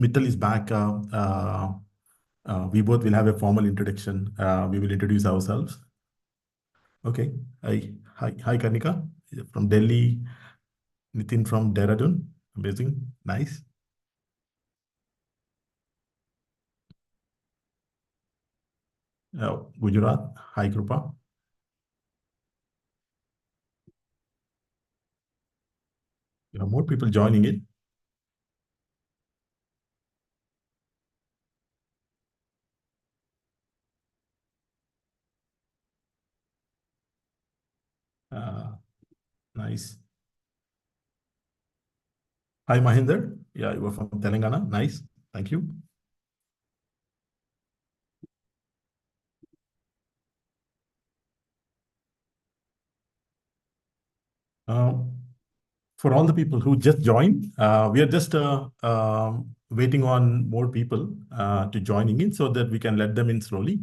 Mittal is back. We both will have a formal introduction. We will introduce ourselves. Okay. Hi, Karnika from Delhi. Nitin from Dehradun. Amazing. Nice. Gujarat. Hi, Krupa. You have more people joining in. Nice. Hi, Mahinder. Yeah, you are from Telangana. Nice. Thank you. For all the people who just joined, we are just waiting on more people to joining in so that we can let them in slowly.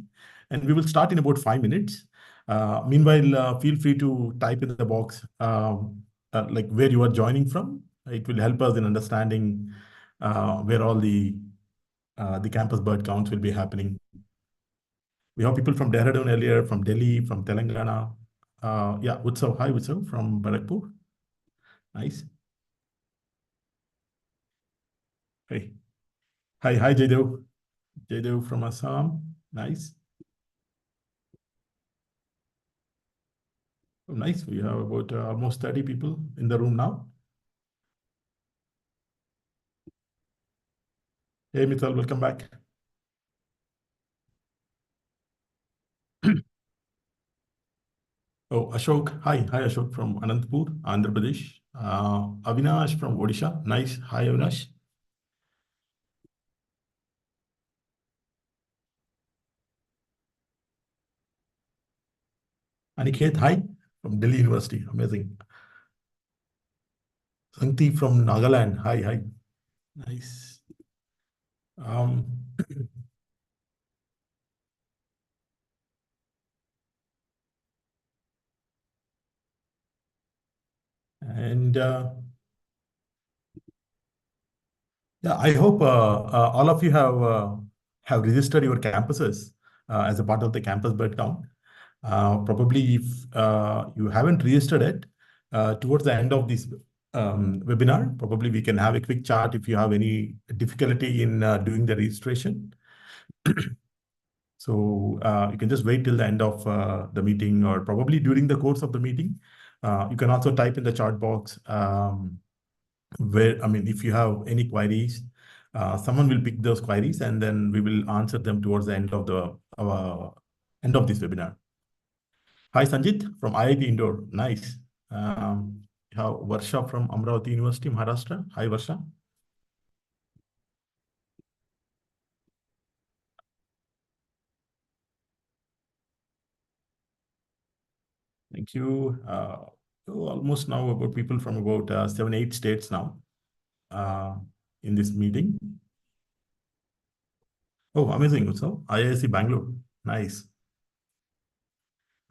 And we will start in about 5 minutes. Meanwhile, feel free to type in the box like where you are joining from. It will help us in understanding where all the campus bird counts will be happening. We have people from Dehradun earlier, from Delhi, from Telangana. Yeah, Utsav. Hi, Utsav from Barakpur. Nice. Hey. Hi, Jaydev. Jaydev from Assam. Nice. Oh, nice. We have about almost 30 people in the room now. Hey, Mithal, welcome back. Oh, Ashok. Hi, Ashok from Anantapur, Andhra Pradesh. Avinash from Odisha. Nice. Hi, Avinash. Aniket, hi, from Delhi University. Amazing. Sankti from Nagaland. Hi. Nice. Um, and yeah, I hope all of you have registered your campuses as a part of the campus bird count. Probably if you haven't registered it, towards the end of this webinar, probably we can have a quick chat if you have any difficulty in doing the registration. So you can just wait till the end of the meeting, or probably during the course of the meeting. You can also type in the chat box if you have any queries, someone will pick those queries and then we will answer them towards the end of this webinar. Hi, Sanjit from IIT Indore. Nice. You have Varsha from Amravati University, Maharashtra. Hi, Varsha. Thank you. Almost now about people from about 7-8 states now in this meeting. Oh, amazing. So IISc Bangalore. Nice.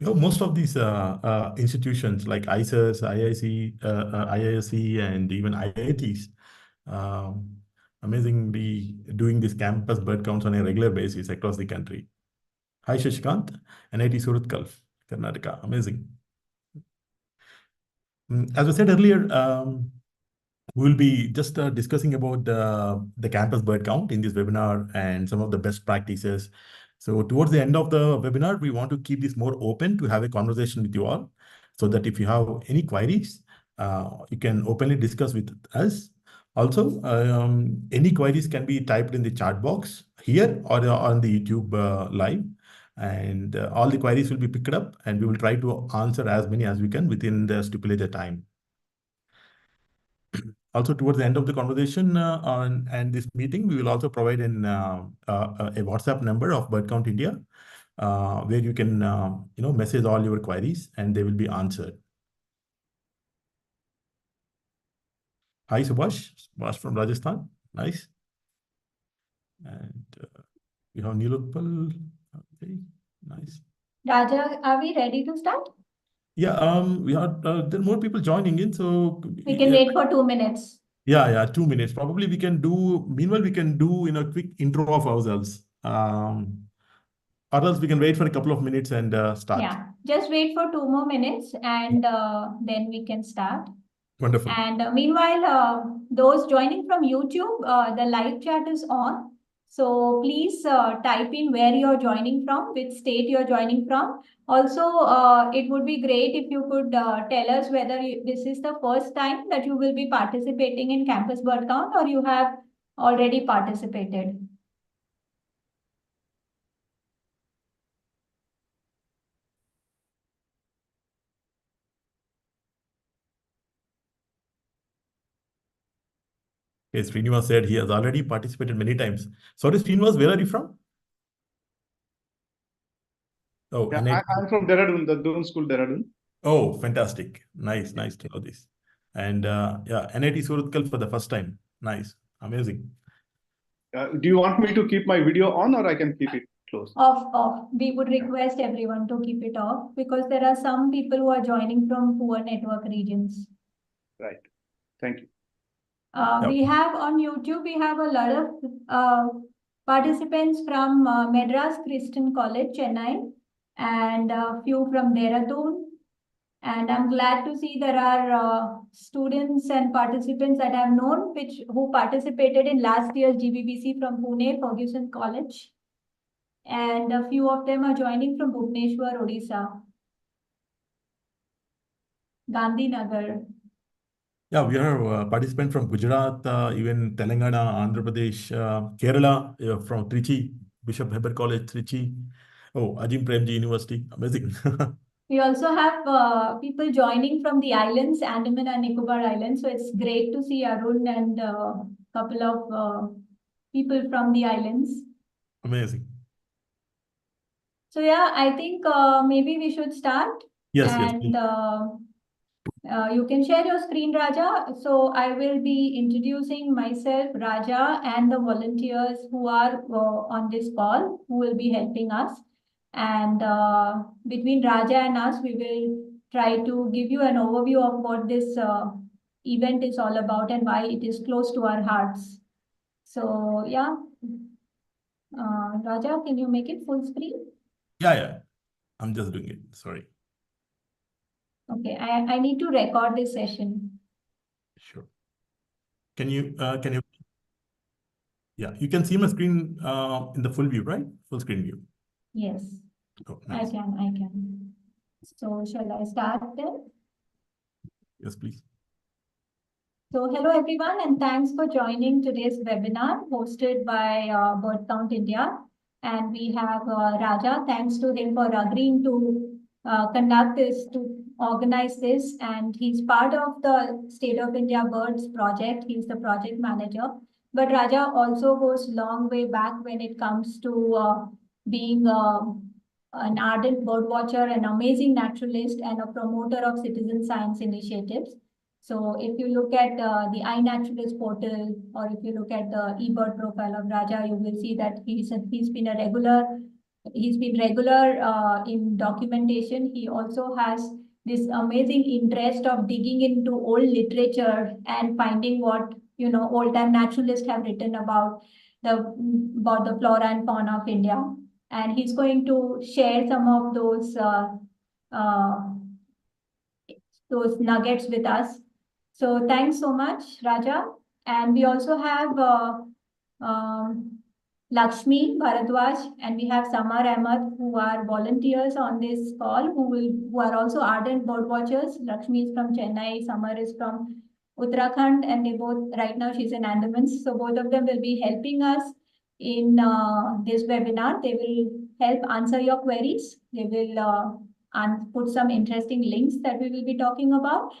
Most of these institutions like ICES, IISc, and even IITs, um, amazingly doing this campus bird counts on a regular basis across the country. Hi, Shashikant, NIT Surathkal, Karnataka. Amazing. As I said earlier, we will be just discussing about the campus bird count in this webinar and some of the best practices. So towards the end of the webinar, we want to keep this more open to have a conversation with you all, so that if you have any queries, you can openly discuss with us. Also, any queries can be typed in the chat box here or on the YouTube live, and all the queries will be picked up, and we will try to answer as many as we can within the stipulated time. Also, towards the end of the conversation and this meeting, we will also provide a WhatsApp number of Bird Count India, where you can message all your queries and they will be answered. Hi, Subhash from Rajasthan. Nice. And you have Nilotpal. Okay, nice. Raja, are we ready to start? Yeah, we are. There are more people joining in, so we can wait for 2 minutes. Yeah, 2 minutes. Probably we can do, meanwhile, we can do in a quick intro of ourselves. Or else we can wait for a couple of minutes and start. Yeah, just wait for 2 more minutes and then we can start. Wonderful. And meanwhile, those joining from YouTube, the live chat is on. So please type in where you're joining from, which state you're joining from. Also, it would be great if you could tell us whether this is the first time that you will be participating in Campus Word Count or you have already participated. Okay, Srinivas said he has already participated many times. Sorry, Srinivas, where are you from? Oh, Yeah, NIT. I'm from Dehradun, the Doon School, Dehradun. Oh, fantastic. Nice to know this. And yeah, NIT Surathkal for the first time. Nice. Amazing. Do you want me to keep my video on or I can keep it closed? Off. We would request everyone to keep it off because there are some people who are joining from poor network regions. Right. Thank you. We have on YouTube, we have a lot of participants from Madras Christian College, Chennai, and a few from Dehradun. And I'm glad to see there are students and participants that I've known who participated in last year's GBBC from Pune, Ferguson College. And a few of them are joining from Bhubaneswar, Odisha, Gandhinagar. Yeah, we have participants from Gujarat, even Telangana, Andhra Pradesh, Kerala, from Trichy, Bishop Heber College, Trichy. Oh, Ajim Premji University. Amazing. We also have people joining from the islands, Andaman and Nicobar Islands. So it's great to see Arun and a couple of people from the islands. Amazing. So yeah, I think maybe we should start. Yes, And please. you can share your screen, Raja. So I will be introducing myself, Raja, and the volunteers who are on this call, who will be helping us. And between Raja and us, we will try to give you an overview of what this event is all about and why it is close to our hearts. So yeah, Raja, can you make it full screen? Yeah. I'm just doing it. Sorry. Okay, I need to record this session. Sure. Can you, yeah, you can see my screen in the full view, right? Full screen view. Yes. Oh, nice. I can. So shall I start then? Yes, please. So hello everyone and thanks for joining today's webinar hosted by Bird Count India. And we have Raja, thanks to him for agreeing to conduct this, to organize this. And he's part of the State of India Birds project. He's the project manager. But Raja also goes long way back when it comes to being an ardent bird watcher, an amazing naturalist, and a promoter of citizen science initiatives. So if you look at the iNaturalist portal, or if you look at the eBird profile of Raja, you will see that he's been regular in documentation. He also has this amazing interest of digging into old literature and finding what old time naturalists have written about the flora and fauna of India. And he's going to share some of uh, those nuggets with us. So thanks so much, Raja. And we also have Lakshmi Bharadwaj and we have Samar Ahmed who are volunteers on this call who are also ardent bird watchers. Lakshmi is from Chennai, Samar is from Uttarakhand, and they both right now she's in Andaman. So both of them will be helping us in this webinar. They will help answer your queries. They will and put some interesting links that we will be talking about.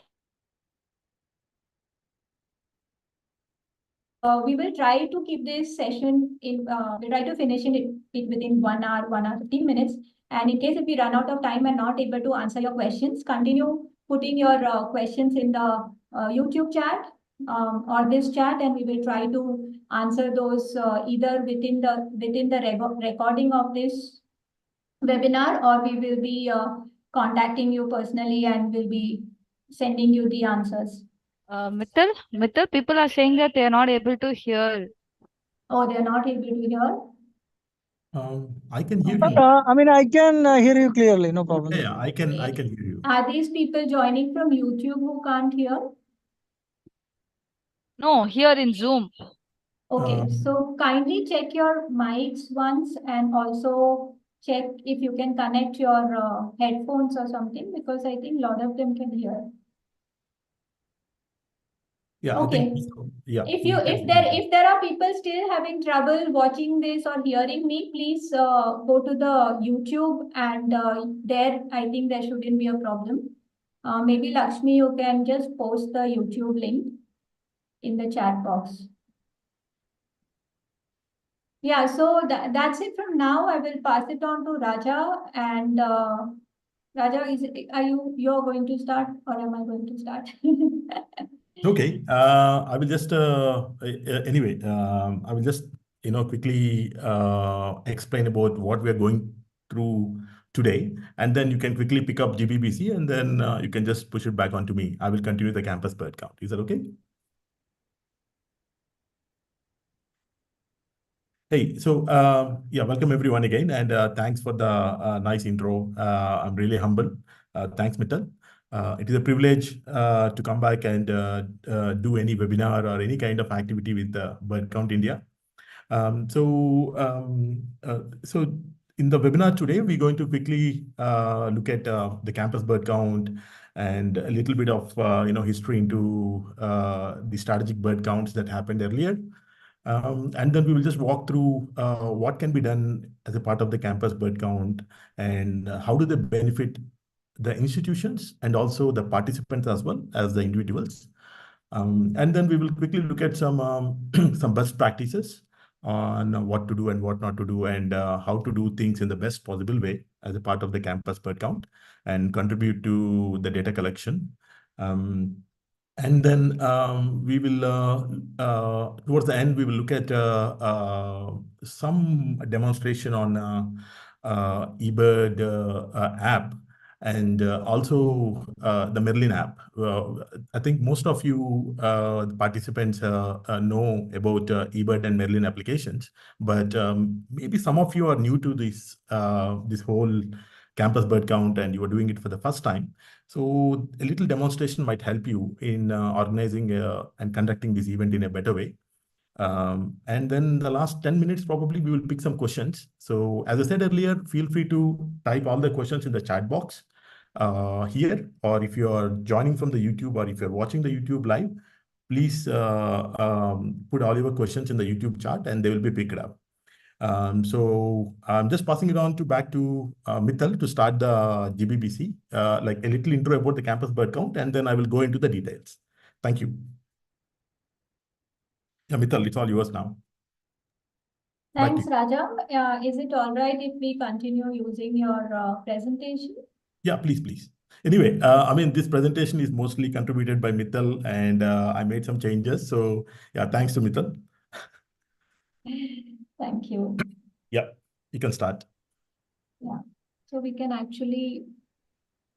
We will try to keep this session we'll try to finish it within 1 hour 15 minutes. And in case if we run out of time and not able to answer your questions, continue putting your questions in the YouTube chat or this chat, and we will try to answer those either within the recording of this webinar, or we will be contacting you personally and will be sending you the answers. Mittal, people are saying that they are not able to hear. Oh, they're not able to hear. I can hear But you. I mean, I can hear you clearly, no problem. Yeah, I can hear you. Are these people joining from YouTube who can't hear? No, here in Zoom. Okay, Um, so kindly check your mics once and also check if you can connect your headphones or something, because I think a lot of them can hear. Yeah, I think Okay. so. Yeah, If we can hear you. if there are people still having trouble watching this or hearing me, please go to the YouTube, and there I think there shouldn't be a problem. Maybe Lakshmi, you can just post the YouTube link in the chat box. Yeah, so that's it from now. I will pass it on to Raja, and Raja, you're going to start, or am I going to start? Okay, I will just anyway, I will just quickly explain about what we are going through today, and then you can quickly pick up GBBC, and then you can just push it back onto me. I will continue the campus bird count. Is that okay? Hey, so yeah, welcome everyone again, and thanks for the nice intro. I'm really humble. Thanks, Mittal. It is a privilege to come back and do any webinar or any kind of activity with Bird Count India. So in the webinar today, we're going to quickly look at the campus bird count and a little bit of history into the strategic bird counts that happened earlier. And then we will just walk through what can be done as a part of the campus bird count and how do they benefit the institutions and also the participants as well as the individuals. And then we will quickly look at some some best practices on what to do and what not to do and how to do things in the best possible way as a part of the campus bird count and contribute to the data collection. And then we will, towards the end, we will look at some demonstration on eBird app and also the Merlin app. I think most of you the participants know about eBird and Merlin applications, but maybe some of you are new to this whole campus bird count and you are doing it for the first time. So a little demonstration might help you in organizing and conducting this event in a better way. And then the last 10 minutes, probably we will pick some questions. So as I said earlier, feel free to type all the questions in the chat box here, or if you are joining from the YouTube or if you're watching the YouTube live, please put all your questions in the YouTube chat and they will be picked up. So I'm just passing it on back to Mittal to start the GBBC, like a little intro about the campus bird count, and then I will go into the details. Thank you. Yeah, Mittal, it's all yours now. Thanks, Raja. Is it all right if we continue using your presentation? Yeah, please, please. Anyway, I mean, this presentation is mostly contributed by Mittal and I made some changes. So yeah, thanks to Mittal. Thank you. Yeah, you can start. Yeah, so we can actually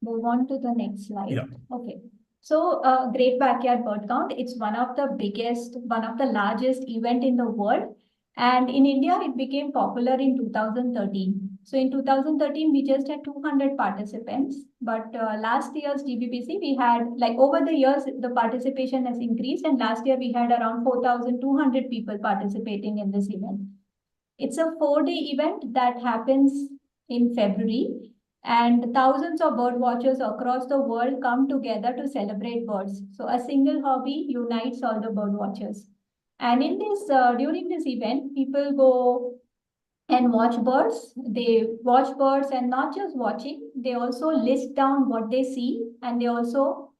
move on to the next slide. Yeah. Okay. So Great Backyard Bird Count, it's one of the biggest, one of the largest event in the world. And in India, it became popular in 2013. So in 2013, we just had 200 participants. But last year's GBBC, we had, like over the years, the participation has increased. And last year, we had around 4,200 people participating in this event. It's a 4-day event that happens in February. And thousands of bird watchers across the world come together to celebrate birds. So a single hobby unites all the bird watchers. And in this, during this event, people go and watch birds. They watch birds and not just watching, they also list down what they see and they also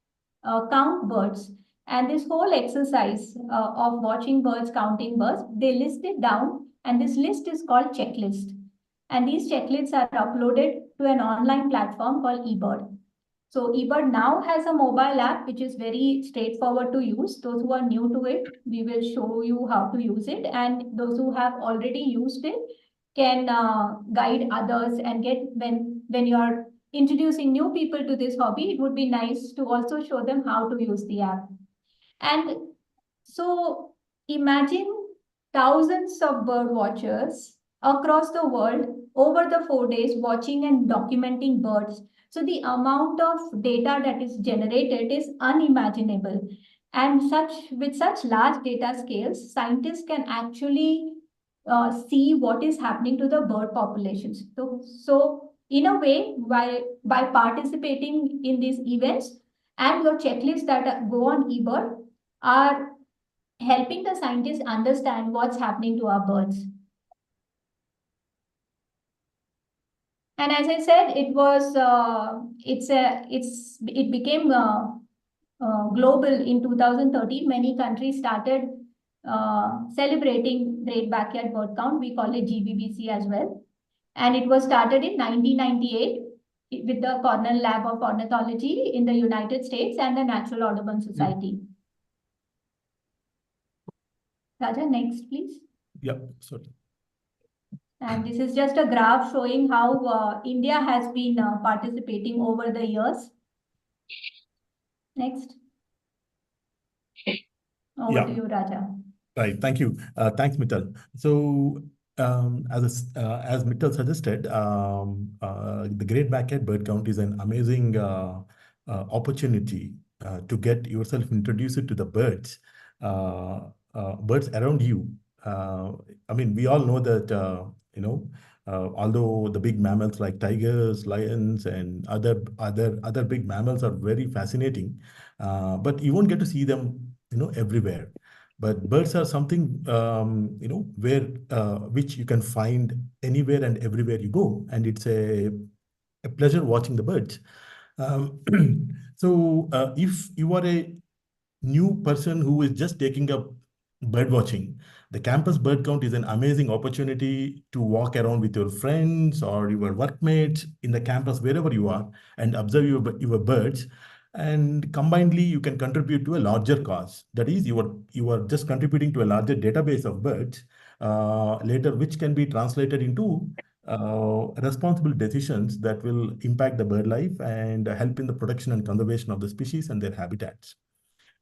count birds. And this whole exercise of watching birds, counting birds, they list it down and this list is called checklist. And these checklists are uploaded to an online platform called eBird. So eBird now has a mobile app, which is very straightforward to use. Those who are new to it, we will show you how to use it. And those who have already used it can guide others and get, when you are introducing new people to this hobby, it would be nice to also show them how to use the app. And so imagine thousands of bird watchers across the world over the 4 days watching and documenting birds. So the amount of data that is generated is unimaginable. And with such large data scales, scientists can actually see what is happening to the bird populations. So in a way, by participating in these events and your checklists that go on eBird are helping the scientists understand what's happening to our birds. And as I said, it became global in 2013. Many countries started celebrating Great Backyard Bird Count. We call it GBBC as well. And it was started in 1998 with the Cornell Lab of Ornithology in the United States and the Natural Audubon Society. Raja, next, please. Yeah, sorry. And this is just a graph showing how India has been participating over the years. Next. Over to you, Raja. Right. Thank you. Thanks, Mittal. So, as Mittal suggested, the Great Backyard Bird Count is an amazing opportunity to get yourself introduced to the birds, birds around you. I mean, we all know that although the big mammals like tigers, lions, and other big mammals are very fascinating, but you won't get to see them, everywhere. But birds are something, where which you can find anywhere and everywhere you go, and it's a pleasure watching the birds. So, if you are a new person who is just taking up bird watching, the campus bird count is an amazing opportunity to walk around with your friends or your workmates in the campus, wherever you are, and observe your birds. And combinedly, you can contribute to a larger cause. That is, you are just contributing to a larger database of birds later, which can be translated into responsible decisions that will impact the bird life and help in the protection and conservation of the species and their habitats.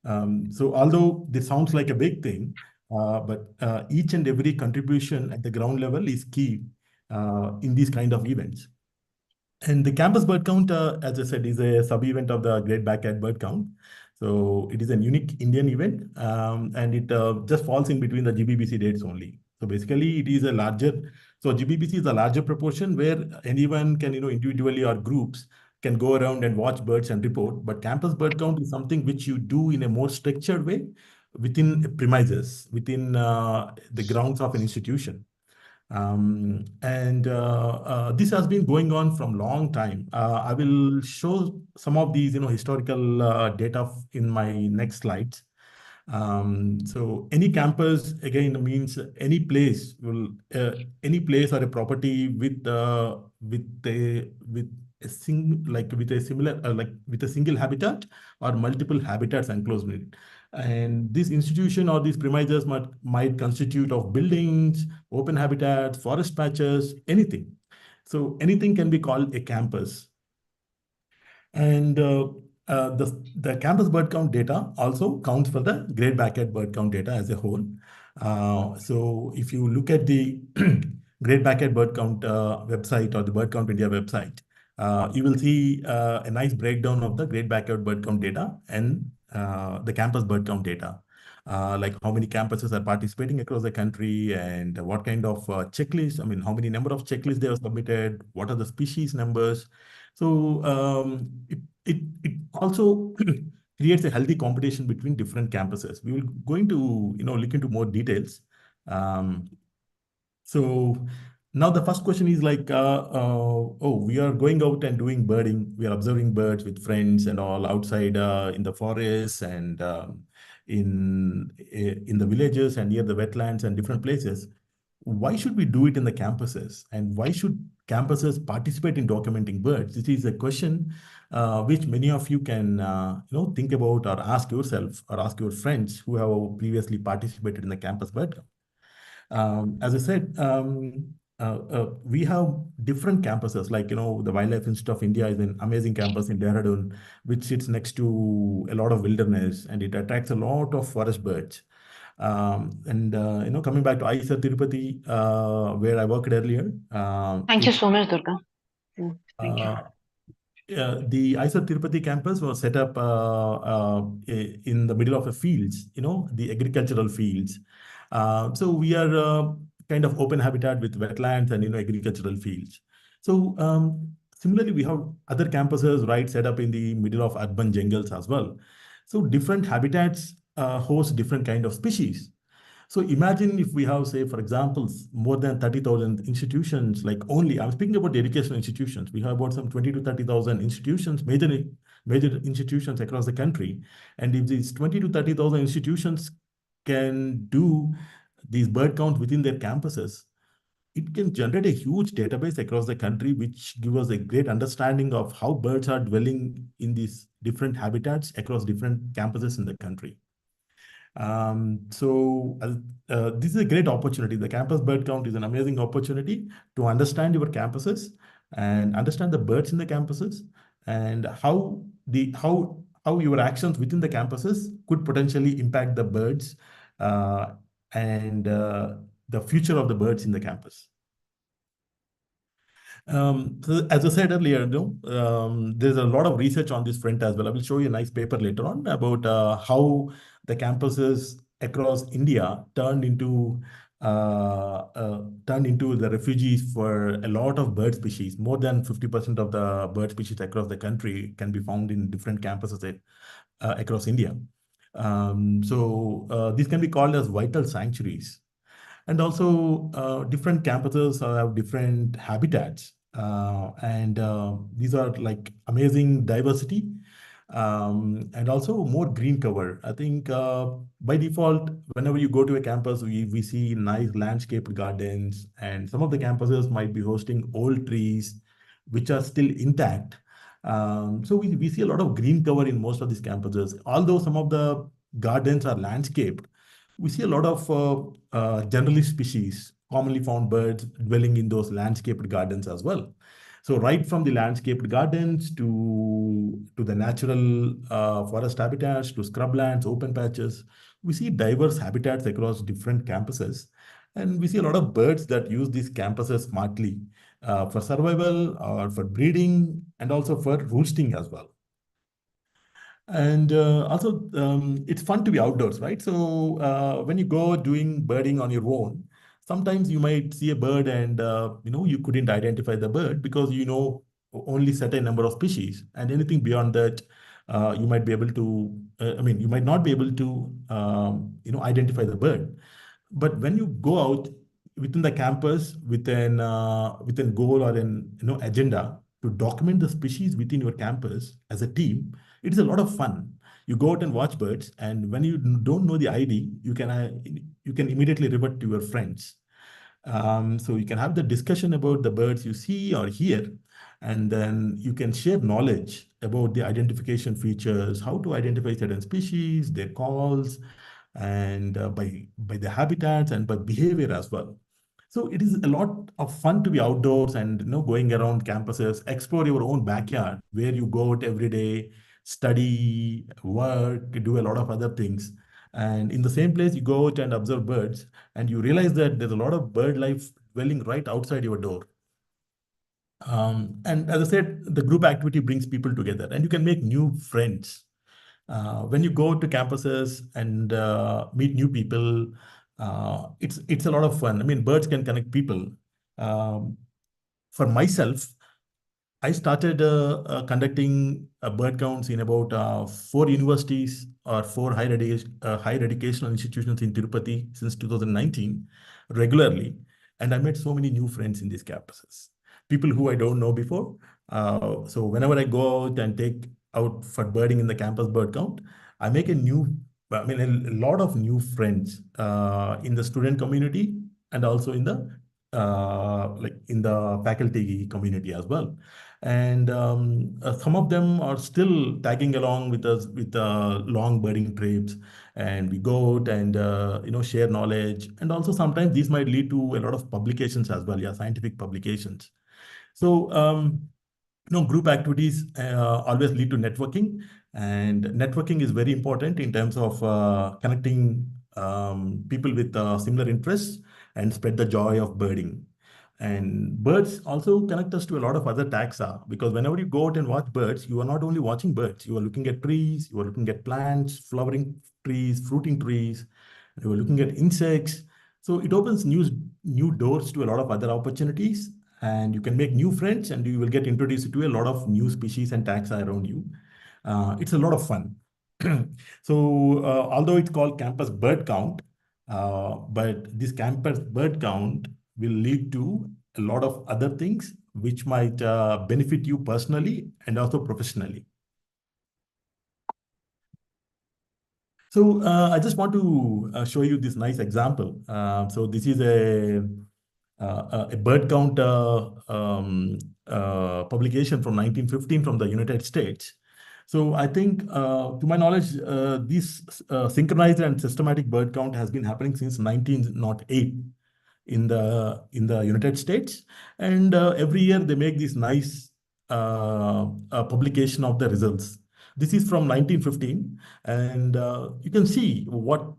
So although this sounds like a big thing, but each and every contribution at the ground level is key in these kind of events. And the campus bird count, as I said, is a sub-event of the Great Backyard Bird Count. So it is a unique Indian event, and it just falls in between the GBBC dates only. So basically, it is a larger. So GBBC is a larger proportion where anyone can, individually or groups can go around and watch birds and report. But campus bird count is something which you do in a more structured way within premises, within the grounds of an institution. This has been going on from long time. I will show some of these, historical data in my next slides. So any campus again means any place any place or a property with a single habitat or multiple habitats enclosed in it. And this institution or these premises might constitute of buildings, open habitats, forest patches, anything. So anything can be called a campus. And the campus bird count data also counts for the Great Backyard Bird Count data as a whole. So if you look at the Great Backyard Bird Count website or the Bird Count India website, you will see a nice breakdown of the Great Backyard Bird Count data and the campus bird count data, like how many campuses are participating across the country and what kind of checklists, I mean, how many number of checklists they have submitted, what are the species numbers. So it also creates a healthy competition between different campuses. We will going to look into more details. So now the first question is like, we are going out and doing birding. We are observing birds with friends and all outside in the forests and in the villages and near the wetlands and different places. Why should we do it in the campuses? And why should campuses participate in documenting birds? This is a question which many of you can think about or ask yourself or ask your friends who have previously participated in the campus bird count. As I said, we have different campuses, like, the Wildlife Institute of India is an amazing campus in Dehradun, which sits next to a lot of wilderness and it attracts a lot of forest birds. Coming back to ISR Tirupati, where I worked earlier, Thank you so much, Durga. Thank you. The ISR Tirupati campus was set up in the middle of the fields, the agricultural fields. So we are kind of open habitat with wetlands and agricultural fields. So similarly, we have other campuses right set up in the middle of urban jungles as well. So different habitats host different kind of species. So imagine if we have, say, for example, more than 30,000 institutions, like I'm speaking about the educational institutions. We have about some 20 to 30,000 institutions, major institutions across the country. And if these 20 to 30,000 institutions can do these bird counts within their campuses, it can generate a huge database across the country, which gives us a great understanding of how birds are dwelling in these different habitats across different campuses in the country. This is a great opportunity. The campus bird count is an amazing opportunity to understand your campuses and understand the birds in the campuses and how your actions within the campuses could potentially impact the birds and the future of the birds in the campus. So as I said earlier, there's a lot of research on this front as well. I will show you a nice paper later on about how the campuses across India turned into the refugees for a lot of bird species. More than 50% of the bird species across the country can be found in different campuses across India. These can be called as vital sanctuaries. And also different campuses have different habitats. These are like amazing diversity and also more green cover. I think by default, whenever you go to a campus, we see nice landscaped gardens, and some of the campuses might be hosting old trees, which are still intact. So we see a lot of green cover in most of these campuses. Although some of the gardens are landscaped, we see a lot of generalist species, commonly found birds dwelling in those landscaped gardens as well. So right from the landscaped gardens to the natural forest habitats, to scrublands, open patches, we see diverse habitats across different campuses. And we see a lot of birds that use these campuses smartly for survival or for breeding and also for roosting as well. And also, it's fun to be outdoors, right? So when you go doing birding on your own, sometimes you might see a bird and you couldn't identify the bird because only certain number of species, and anything beyond that, you might be able to. You might not be able to identify the bird. But when you go out within the campus with an goal or an agenda to document the species within your campus as a team, it is a lot of fun. You go out and watch birds, and when you don't know the ID, you can immediately revert to your friends. So you can have the discussion about the birds you see or hear, and then you can share knowledge about the identification features, how to identify certain species, their calls, and by the habitats and by behavior as well. So it is a lot of fun to be outdoors and going around campuses, explore your own backyard where you go out every day, study, work, do a lot of other things. And in the same place, you go out and observe birds, and you realize that there's a lot of bird life dwelling right outside your door. And as I said, the group activity brings people together, and you can make new friends. When you go to campuses and meet new people, it's a lot of fun. I mean, birds can connect people. For myself, I started conducting bird counts in about 4 universities or 4 higher educational institutions in Tirupati since 2019 regularly. And I met so many new friends in these campuses, people who I don't know before. So whenever I go out and take out for birding in the campus bird count, I make a lot of new friends in the student community and also in the like in the faculty community as well. And some of them are still tagging along with us with long birding trips, and we go out and share knowledge. And also sometimes these might lead to a lot of publications as well, yeah, scientific publications. So group activities always lead to networking, and networking is very important in terms of connecting people with similar interests and spread the joy of birding. And birds also connect us to a lot of other taxa, because whenever you go out and watch birds, you are not only watching birds, you are looking at trees, you are looking at plants, flowering trees, fruiting trees, you are looking at insects. So it opens new doors to a lot of other opportunities, and you can make new friends, and you will get introduced to a lot of new species and taxa around you. It's a lot of fun. So although it's called campus bird count, but this campus bird count will lead to a lot of other things which might benefit you personally and also professionally. So I just want to show you this nice example. So this is a bird count publication from 1915 from the United States. So I think, to my knowledge, this synchronized and systematic bird count has been happening since 1908 in the United States, and every year they make this nice publication of the results. This is from 1915, and you can see how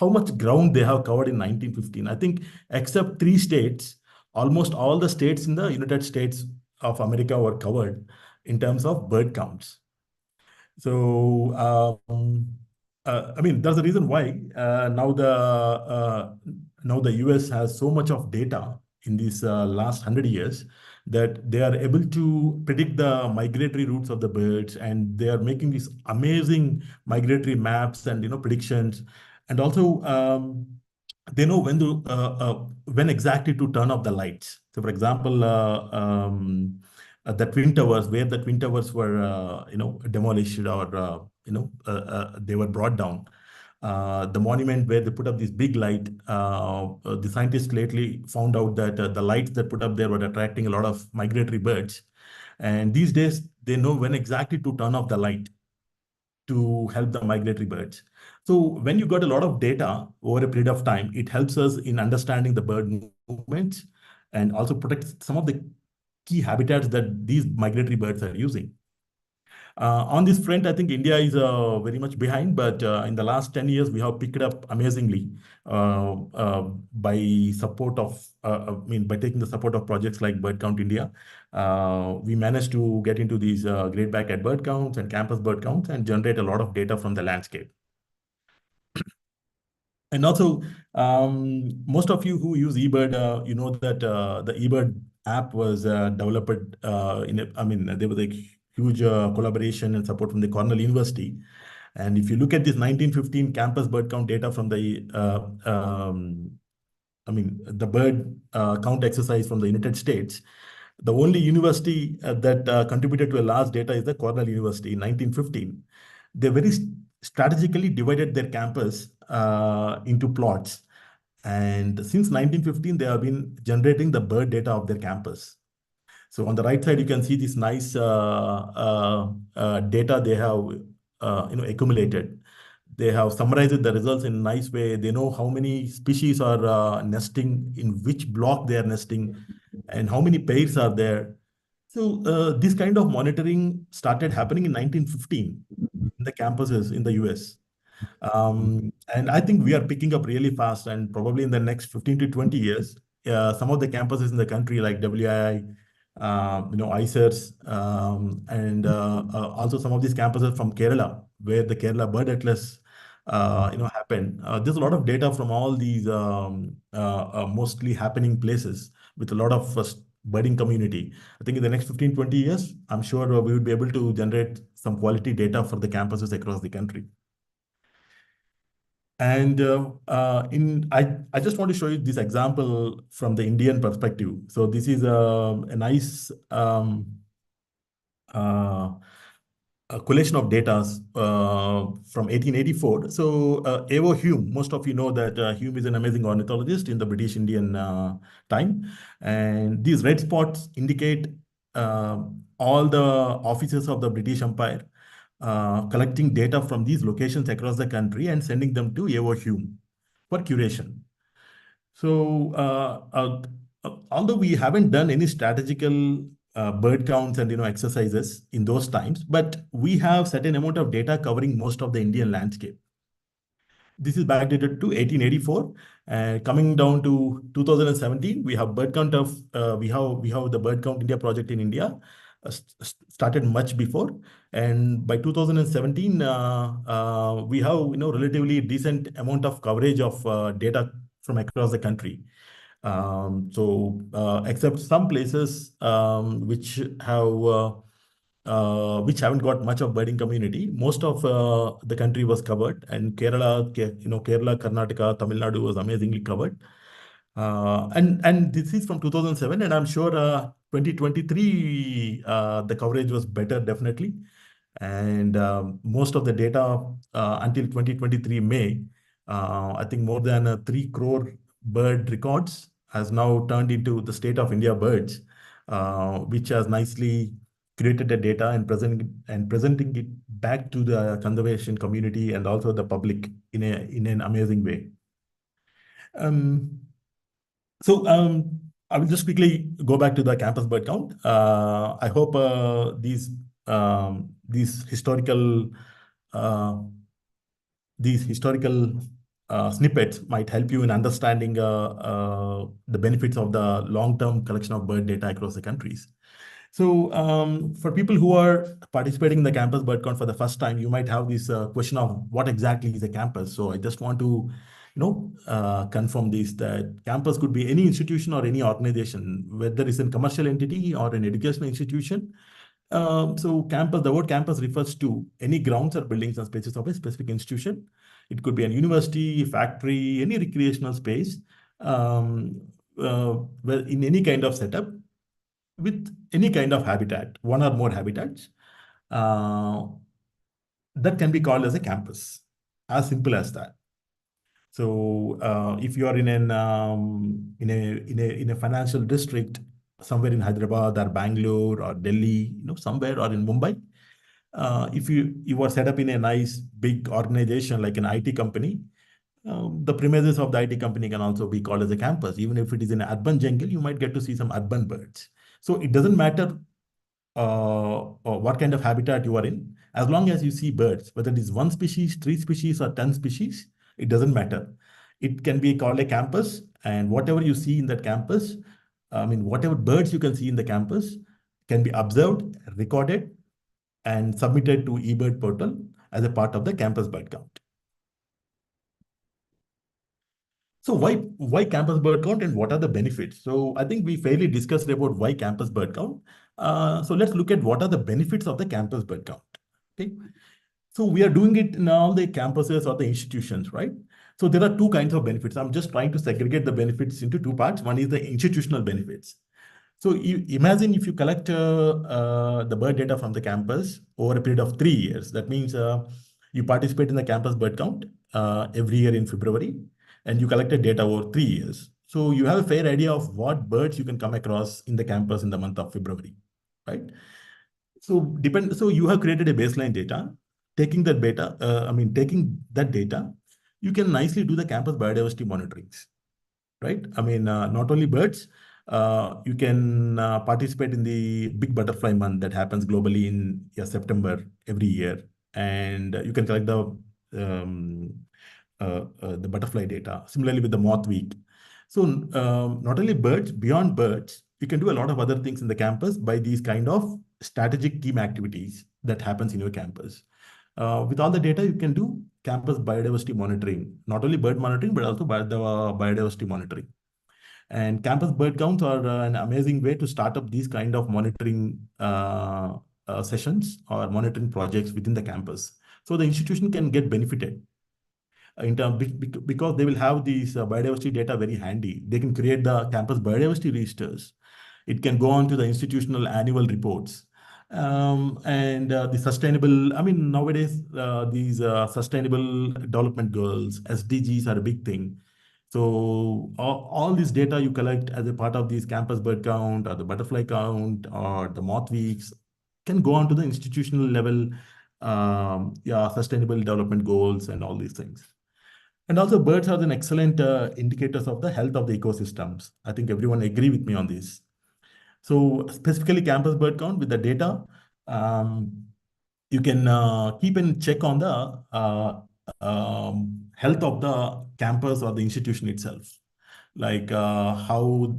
much ground they have covered in 1915. I think except 3 states, almost all the states in the United States of America were covered in terms of bird counts. So I mean, there's a reason why now the US has so much of data in these last 100 years, that they are able to predict the migratory routes of the birds, and they are making these amazing migratory maps and predictions. And also they know when exactly to turn off the lights. So for example, the twin towers, where the twin towers were demolished, or they were brought down. The monument where they put up this big light, the scientists lately found out that the lights that put up there were attracting a lot of migratory birds. And these days, they know when exactly to turn off the light to help the migratory birds. So when you got a lot of data over a period of time, it helps us in understanding the bird movements, and also protects some of the key habitats that these migratory birds are using. On this front, I think India is very much behind, but in the last 10 years, we have picked up amazingly by support of, by taking the support of projects like Bird Count India. We managed to get into these Great Backyard bird counts and campus bird counts and generate a lot of data from the landscape. And also, most of you who use eBird, you know that the eBird app was developed there was a huge collaboration and support from the Cornell University. And if you look at this 1915 campus bird count data from the, the bird count exercise from the United States, the only university that contributed to a large data is the Cornell University in 1915. They very strategically divided their campus into plots. And since 1915, they have been generating the bird data of their campus. So on the right side, you can see this nice data they have accumulated. They have summarized the results in a nice way. They know how many species are nesting, in which block they are nesting, and how many pairs are there. So this kind of monitoring started happening in 1915 in the campuses in the US. And I think we are picking up really fast, and probably in the next 15 to 20 years, some of the campuses in the country like WII, ICERS, and also some of these campuses from Kerala, where the Kerala Bird Atlas happened. There's a lot of data from all these mostly happening places with a lot of birding community. I think in the next 15, 20 years, I'm sure we will be able to generate some quality data for the campuses across the country. And I just want to show you this example from the Indian perspective. So this is a nice a collation of data from 1884. So Evo Hume, most of you know that Hume is an amazing ornithologist in the British Indian time. And these red spots indicate all the officers of the British Empire collecting data from these locations across the country and sending them to Evo Hume for curation. So although we haven't done any strategical bird counts and exercises in those times, but we have certain amount of data covering most of the Indian landscape. This is backdated to 1884. Coming down to 2017, we have bird count of we have the Bird Count India project in India. Started much before, and by 2017 we have relatively decent amount of coverage of data from across the country. Except some places which haven't got much of birding community, most of the country was covered, and Kerala, Karnataka, Tamil Nadu was amazingly covered. And this is from 2007, and I'm sure 2023 the coverage was better, definitely. And most of the data until 2023 May, I think more than 3 crore bird records has now turned into the State of India birds, which has nicely created the data and presenting it back to the conservation community and also the public in an amazing way. I will just quickly go back to the campus bird count. I hope these historical snippets might help you in understanding the benefits of the long-term collection of bird data across the countries. So for people who are participating in the campus bird count for the first time, you might have this question of what exactly is a campus. So I just want to confirm this, that campus could be any institution or any organization, whether it's a commercial entity or an educational institution. So campus, the word campus refers to any grounds or buildings and spaces of a specific institution. It could be a university, factory, any recreational space, well, in any kind of setup with any kind of habitat, one or more habitats, that can be called as a campus, as simple as that. So if you are in a financial district somewhere in Hyderabad or Bangalore or Delhi, somewhere, or in Mumbai, if you are set up in a nice big organization like an IT company, the premises of the IT company can also be called as a campus. Even if it is in an urban jungle, you might get to see some urban birds. So it doesn't matter what kind of habitat you are in, as long as you see birds, whether it is 1 species, 3 species, or 10 species, it doesn't matter. It can be called a campus, and whatever you see in that campus, whatever birds you can see in the campus can be observed, recorded, and submitted to eBird portal as a part of the campus bird count. So why campus bird count, and what are the benefits? So I think we fairly discussed about why campus bird count. So let's look at what are the benefits of the campus bird count. Okay. So we are doing it in all the campuses or the institutions, right? So there are two kinds of benefits. I'm just trying to segregate the benefits into two parts. One is the institutional benefits. So you imagine if you collect the bird data from the campus over a period of 3 years. That means you participate in the campus bird count every year in February, and you collected data over 3 years. So you have a fair idea of what birds you can come across in the campus in the month of February, right? So you have created a baseline data. Taking that data, you can nicely do the campus biodiversity monitorings, right? Not only birds, you can participate in the Big Butterfly Month that happens globally in September every year, and you can collect the butterfly data. Similarly with the Moth Week. So not only birds, beyond birds, you can do a lot of other things in the campus by these kind of strategic team activities that happens in your campus. With all the data, you can do campus biodiversity monitoring, not only bird monitoring, but also the biodiversity monitoring. And campus bird counts are an amazing way to start up these kind of monitoring sessions or monitoring projects within the campus. So the institution can get benefited in terms, because they will have these biodiversity data very handy. They can create the campus biodiversity registers. It can go on to the institutional annual reports. And the sustainable, I mean, nowadays, these sustainable development goals, SDGs are a big thing. So all this data you collect as a part of these campus bird count or the butterfly count or the moth weeks can go on to the institutional level, yeah, sustainable development goals and all these things. And also birds are an excellent indicators of the health of the ecosystems. I think everyone agree with me on this. So specifically campus bird count with the data, you can keep in check on the health of the campus or the institution itself. Like so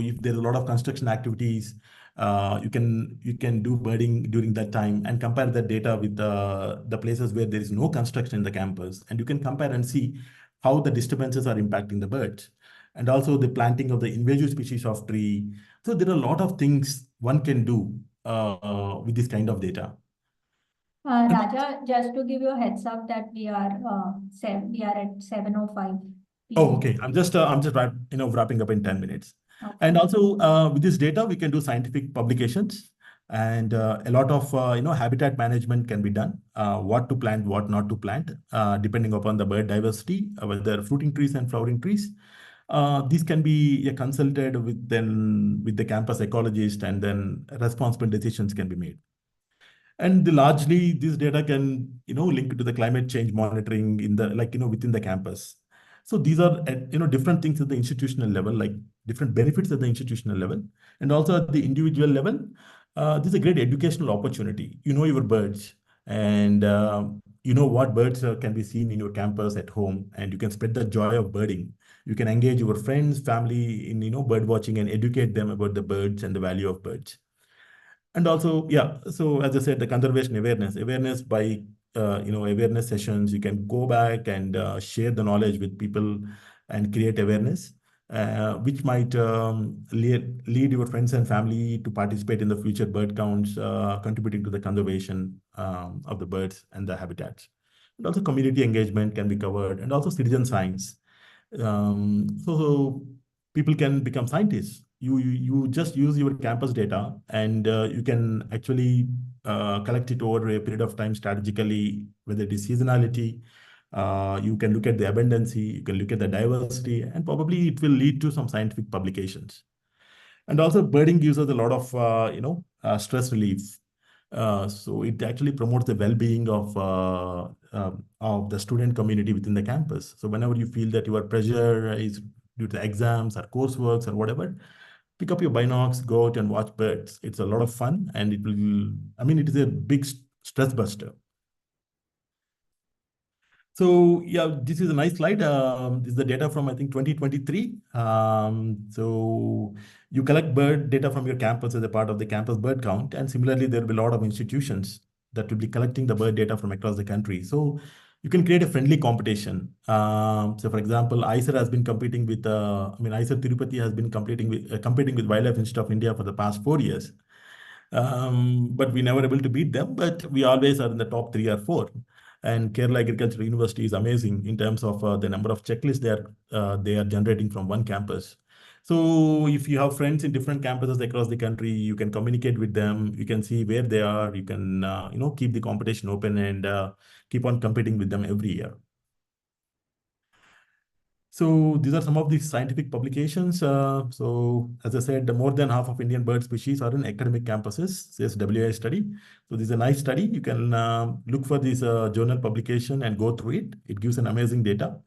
if there's a lot of construction activities, you can do birding during that time and compare that data with the places where there is no construction in the campus, and you can compare and see how the disturbances are impacting the birds, and also the planting of the invasive species of tree. So there are a lot of things one can do with this kind of data. Raja, just to give you a heads up that we are at 7:05 Oh, p.m. okay. I'm just wrapping up in 10 minutes. Okay. And also with this data, we can do scientific publications, and a lot of habitat management can be done. What to plant, what not to plant, depending upon the bird diversity, whether fruiting trees and flowering trees. These can be consulted with the campus ecologist, and then responsible decisions can be made. And largely this data can link to the climate change monitoring in the within the campus. So these are different things at the institutional level, like different benefits at the institutional level, and also at the individual level. This is a great educational opportunity. You know your birds, and you know what birds can be seen in your campus at home, and you can spread the joy of birding. You can engage your friends, family in bird watching and educate them about the birds and the value of birds. And also, yeah, so as I said, the conservation awareness by awareness sessions, you can go back and share the knowledge with people and create awareness, which might lead your friends and family to participate in the future bird counts, contributing to the conservation of the birds and the habitats. And also community engagement can be covered, and also citizen science. So people can become scientists. You just use your campus data, and you can actually collect it over a period of time strategically, whether it is seasonality. You can look at the abundancy, you can look at the diversity, and probably it will lead to some scientific publications. And also birding gives us a lot of stress relief. So it actually promotes the well-being of the student community within the campus. So whenever you feel that your pressure is due to exams or coursework or whatever, pick up your binocs, go out and watch birds. It's a lot of fun, and it is a big stress buster. So yeah, this is a nice slide. This is the data from, I think, 2023. So you collect bird data from your campus as a part of the campus bird count. And similarly, there will be a lot of institutions that will be collecting the bird data from across the country. So you can create a friendly competition. So for example, ICER has been competing with, ICER Tirupati has been competing with Wildlife Institute of India for the past 4 years. But we never able to beat them, but we always are in the top 3 or 4. And Kerala Agricultural University is amazing in terms of the number of checklists they are generating from one campus. So if you have friends in different campuses across the country, you can communicate with them. You can see where they are. You can keep the competition open and keep on competing with them every year. So these are some of the scientific publications. So as I said, more than half of Indian bird species are in academic campuses, says WI study. So this is a nice study. You can look for this journal publication and go through it. It gives an amazing data.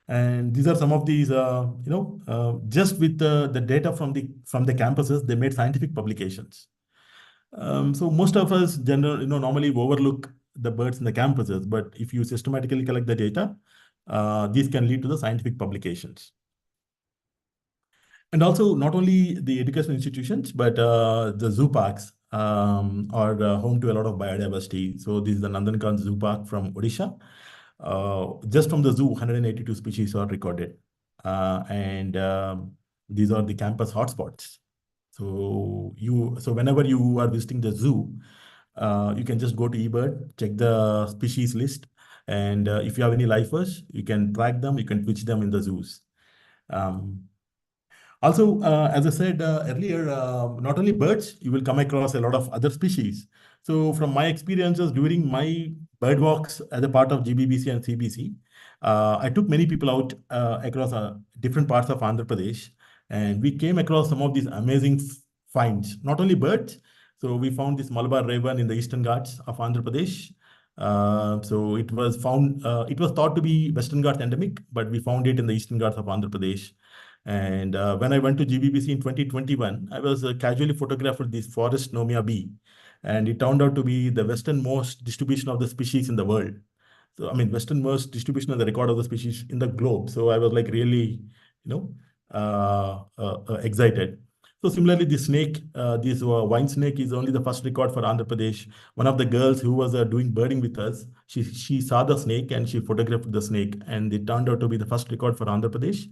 And these are some of these, just with the data from the campuses, they made scientific publications. So most of us normally overlook the birds in the campuses, but if you systematically collect the data, these can lead to the scientific publications. And also not only the educational institutions, but the zoo parks are home to a lot of biodiversity. So this is the Nandankan Zoo Park from Odisha. Just from the zoo, 182 species are recorded. And these are the campus hotspots. So whenever you are visiting the zoo, you can just go to eBird, check the species list, and if you have any lifers, you can track them, you can pitch them in the zoos. Also, as I said earlier, not only birds, you will come across a lot of other species. So from my experiences during my bird walks as a part of GBBC and CBC, I took many people out across different parts of Andhra Pradesh, and we came across some of these amazing finds, not only birds. So we found this Malabar raven in the Eastern Ghats of Andhra Pradesh. So it was found, it was thought to be Western Ghats endemic, but we found it in the Eastern Ghats of Andhra Pradesh. And when I went to GBBC in 2021, I was casually photographed this forest nomia bee, and it turned out to be the westernmost distribution of the species in the world. So, I mean, westernmost distribution of the record of the species in the globe. So I was like really, excited. So similarly, the snake, this wine snake is only the first record for Andhra Pradesh. One of the girls who was doing birding with us, she saw the snake and she photographed the snake, and it turned out to be the first record for Andhra Pradesh,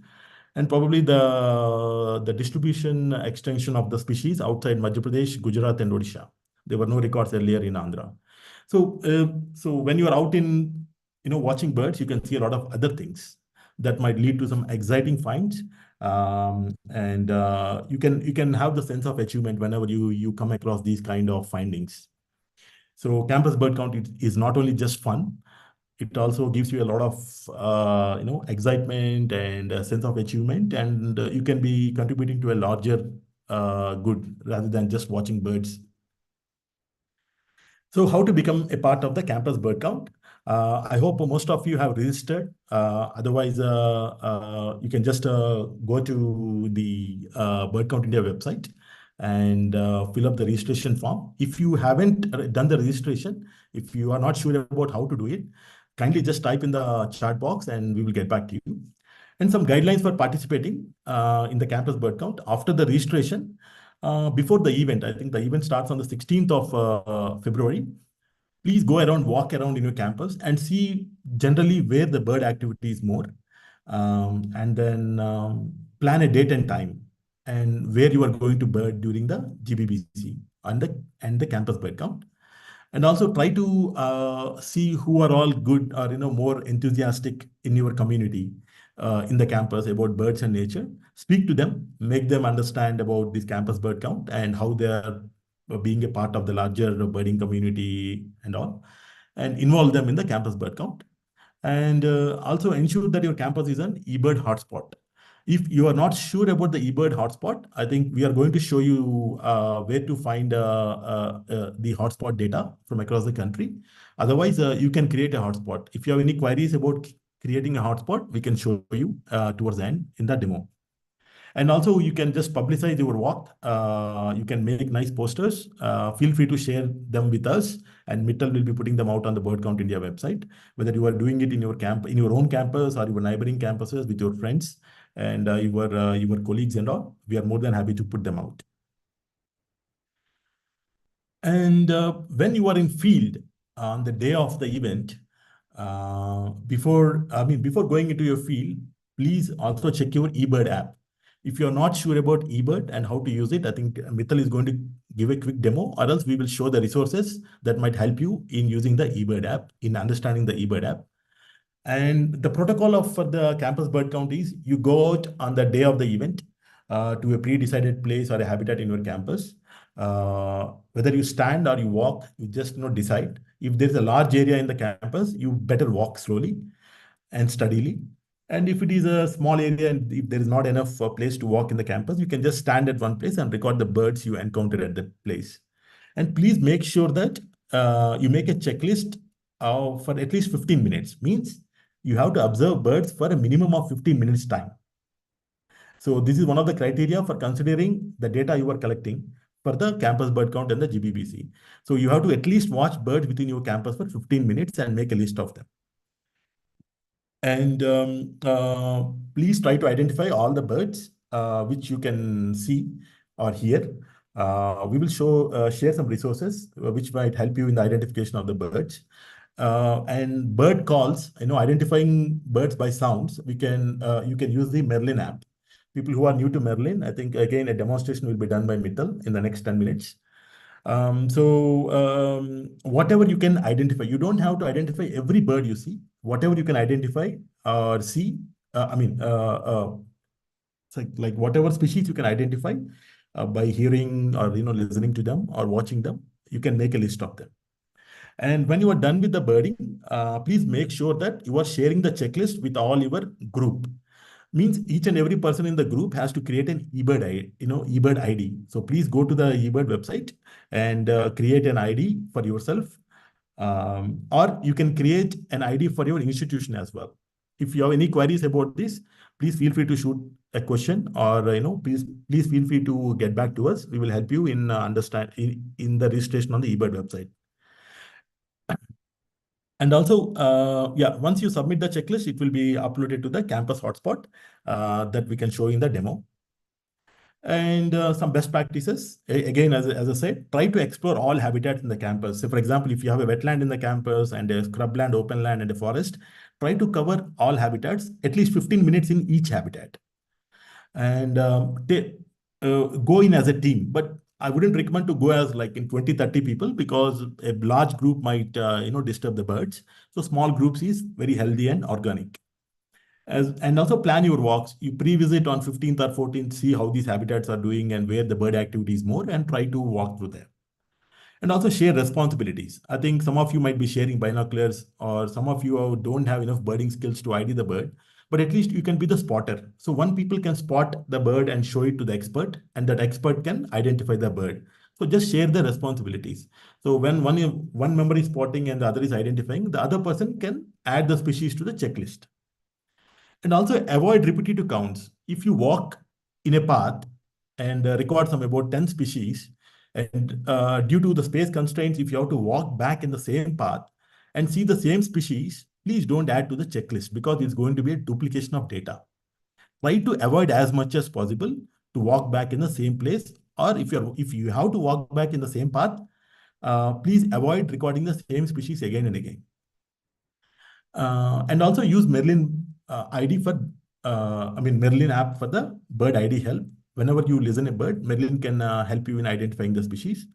and probably the distribution extension of the species outside Madhya Pradesh, Gujarat, and Odisha. There were no records earlier in Andhra. So when you are out in watching birds, you can see a lot of other things that might lead to some exciting finds, and you can have the sense of achievement whenever you come across these kind of findings. So campus bird count is not only just fun, it also gives you a lot of excitement and a sense of achievement, and you can be contributing to a larger good rather than just watching birds. So how to become a part of the campus bird count? I hope most of you have registered. Otherwise, you can just go to the Bird Count India website and fill up the registration form. If you haven't done the registration, if you are not sure about how to do it, kindly just type in the chat box and we will get back to you. And some guidelines for participating in the campus bird count after the registration. Before the event, I think the event starts on the 16th of February. Please go around, walk around in your campus and see generally where the bird activity is more. And then plan a date and time and where you are going to bird during the GBBC and the campus bird count. And also try to see who are all good or more enthusiastic in your community in the campus about birds and nature. Speak to them, make them understand about this campus bird count and how they are being a part of the larger birding community and all, and involve them in the campus bird count. And also ensure that your campus is an eBird hotspot. If you are not sure about the eBird hotspot, I think we are going to show you where to find the hotspot data from across the country. Otherwise, you can create a hotspot. If you have any queries about creating a hotspot, we can show you towards the end in the demo. And also, you can just publicize your walk. You can make nice posters. Feel free to share them with us, and Mittal will be putting them out on the Bird Count India website. Whether you are doing it in your own campus or your neighboring campuses with your friends and your colleagues and all, we are more than happy to put them out. And when you are in field on the day of the event, before going into your field, please also check your eBird app. If you're not sure about eBird and how to use it, I think Mittal is going to give a quick demo, or else we will show the resources that might help you in using the eBird app, in understanding the eBird app. And the protocol for the campus bird count is you go out on the day of the event to a pre-decided place or a habitat in your campus. Whether you stand or you walk, you just decide. If there's a large area in the campus, you better walk slowly and steadily. And if it is a small area and if there is not enough place to walk in the campus, you can just stand at one place and record the birds you encounter at that place. And please make sure that you make a checklist for at least 15 minutes. Means you have to observe birds for a minimum of 15 minutes time. So this is one of the criteria for considering the data you are collecting for the campus bird count and the GBBC. So you have to at least watch birds within your campus for 15 minutes and make a list of them. And please try to identify all the birds which you can see or hear. We will share some resources which might help you in the identification of the birds. And bird calls, identifying birds by sounds, you can use the Merlin app. People who are new to Merlin, I think again a demonstration will be done by Mittal in the next 10 minutes. Whatever you can identify, you don't have to identify every bird you see. Whatever you can identify or see, So like whatever species you can identify by hearing or listening to them or watching them, you can make a list of them. And when you are done with the birding, please make sure that you are sharing the checklist with all your group. Means each and every person in the group has to create an eBird eBird ID. So please go to the eBird website and create an ID for yourself. Or you can create an ID for your institution as well. If you have any queries about this, please feel free to shoot a question, or please feel free to get back to us. We will help you in in the registration on the eBird website. And also, once you submit the checklist, it will be uploaded to the campus hotspot that we can show in the demo. And some best practices, again, as I said, try to explore all habitats in the campus. So for example, if you have a wetland in the campus and a scrubland, open land, and a forest, try to cover all habitats, at least 15 minutes in each habitat. And go in as a team, but I wouldn't recommend to go as like in 20, 30 people, because a large group might, disturb the birds. So small groups is very healthy and organic. And also plan your walks. You pre-visit on 15th or 14th, see how these habitats are doing and where the bird activity is more, and try to walk through them. And also share responsibilities. I think some of you might be sharing binoculars, or some of you don't have enough birding skills to ID the bird, but at least you can be the spotter. So one people can spot the bird and show it to the expert, and that expert can identify the bird. So just share the responsibilities. So when one member is spotting and the other is identifying, the other person can add the species to the checklist. And also avoid repetitive counts. If you walk in a path and record some about 10 species, and due to the space constraints, if you have to walk back in the same path and see the same species, please don't add to the checklist, because it's going to be a duplication of data. Try to avoid as much as possible to walk back in the same place, or if you have to walk back in the same path, please avoid recording the same species again and again. And also use Merlin ID for, Merlin app for the bird ID help. Whenever you listen a bird, Merlin can help you in identifying the species.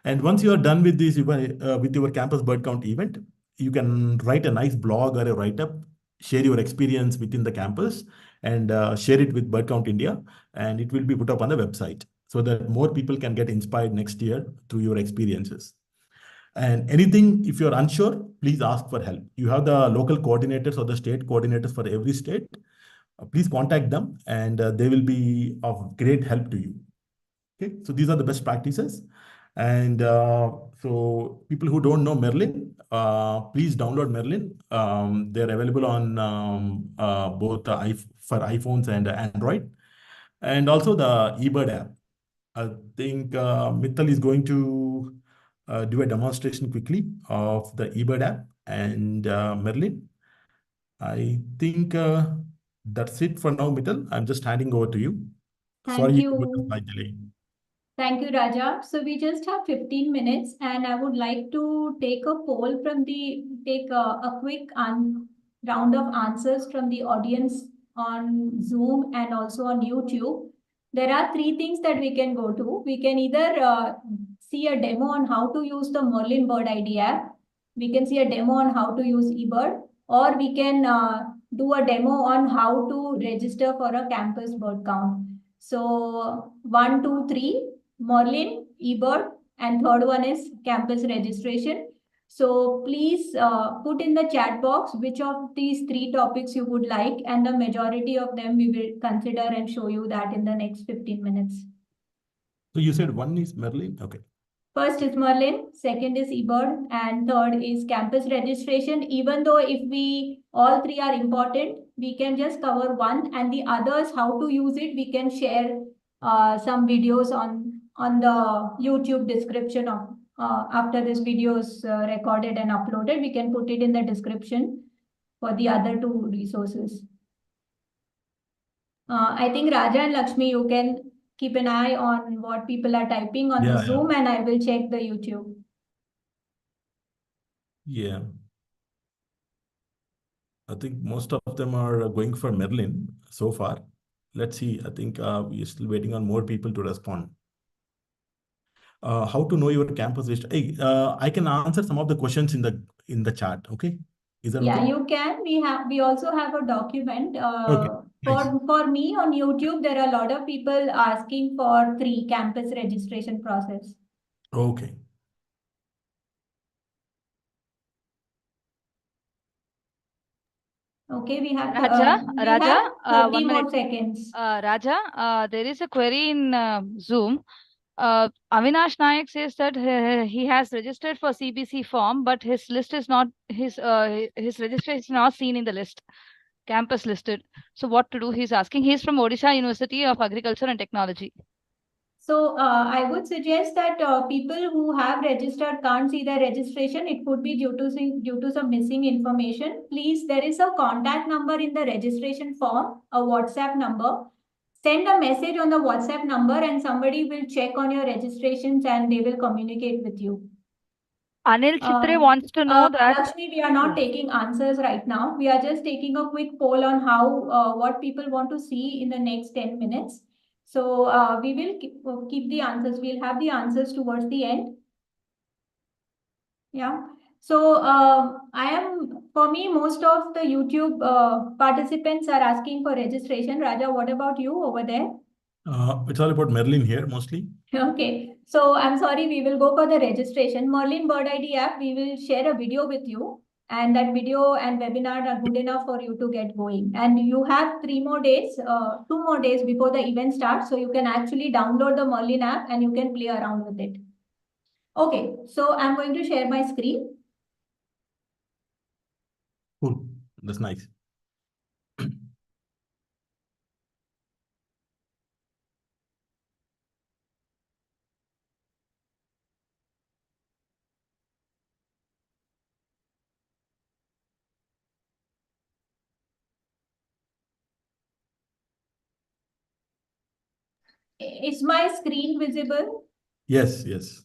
And once you are done with this, with your campus bird count event, you can write a nice blog or a write-up, share your experience within the campus, and share it with Bird Count India, and it will be put up on the website so that more people can get inspired next year through your experiences. And anything, if you're unsure, please ask for help. You have the local coordinators or the state coordinators for every state. Please contact them, and they will be of great help to you. Okay, so these are the best practices. And so people who don't know Merlin, please download Merlin. They're available on both for iPhones and Android, and also the eBird app. I think Mittal is going to do a demonstration quickly of the eBird app and Merlin. I think that's it for now, Mittal. I'm just handing over to you. Thank you. For the slight delay. Thank you, Raja. So we just have 15 minutes, and I would like to take a poll from a quick round of answers from the audience on Zoom and also on YouTube. There are three things that we can go to. We can either see a demo on how to use the Merlin Bird ID app. We can see a demo on how to use eBird, or we can do a demo on how to register for a campus bird count. So 1, 2, 3. Merlin, eBird, and third one is campus registration. So please put in the chat box which of these three topics you would like, and the majority of them we will consider and show you that in the next 15 minutes. So you said one is Merlin? Okay. First is Merlin, second is eBird, and third is campus registration. Even though if all three are important, we can just cover one, and the others, how to use it, we can share some videos on the YouTube description of after this video is recorded and uploaded. We can put it in the description for the other two resources. I think Raja and Lakshmi, you can keep an eye on what people are typing on the Zoom, and I will check the YouTube. Yeah. I think most of them are going for Merlin so far. Let's see. I think we're still waiting on more people to respond. How to know your campus list? Hey, I can answer some of the questions in the chat. Okay, is that okay? Yeah, you can. We also have a document. Okay. For me on YouTube, there are a lot of people asking for 3 campus registration process. Okay. Okay, we have Raja, 30 1 more minute. seconds. Raja, there is a query in Zoom. Avinash Nayak says that he has registered for CBC form, but his list is not his registration is not seen in the list, campus listed. So what to do? He's asking. He's from Odisha University of Agriculture and Technology. So I would suggest that people who have registered can't see their registration. It could be due to some missing information. Please, there is a contact number in the registration form, a WhatsApp number. Send a message on the WhatsApp number and somebody will check on your registrations and they will communicate with you. Anil Chitre wants to know that. Lakshmi, we are not taking answers right now. We are just taking a quick poll on how what people want to see in the next 10 minutes. So we will keep the answers. We'll have the answers towards the end. Yeah. So for me, most of the YouTube participants are asking for registration. Raja, what about you over there? It's all about Merlin here mostly. Okay, so I'm sorry, we will go for the registration. Merlin Bird ID app, we will share a video with you, and that video and webinar are good enough for you to get going. And you have 2 more days before the event starts, so you can actually download the Merlin app and you can play around with it. Okay, so I'm going to share my screen. Cool. That's nice. Is my screen visible? Yes, yes.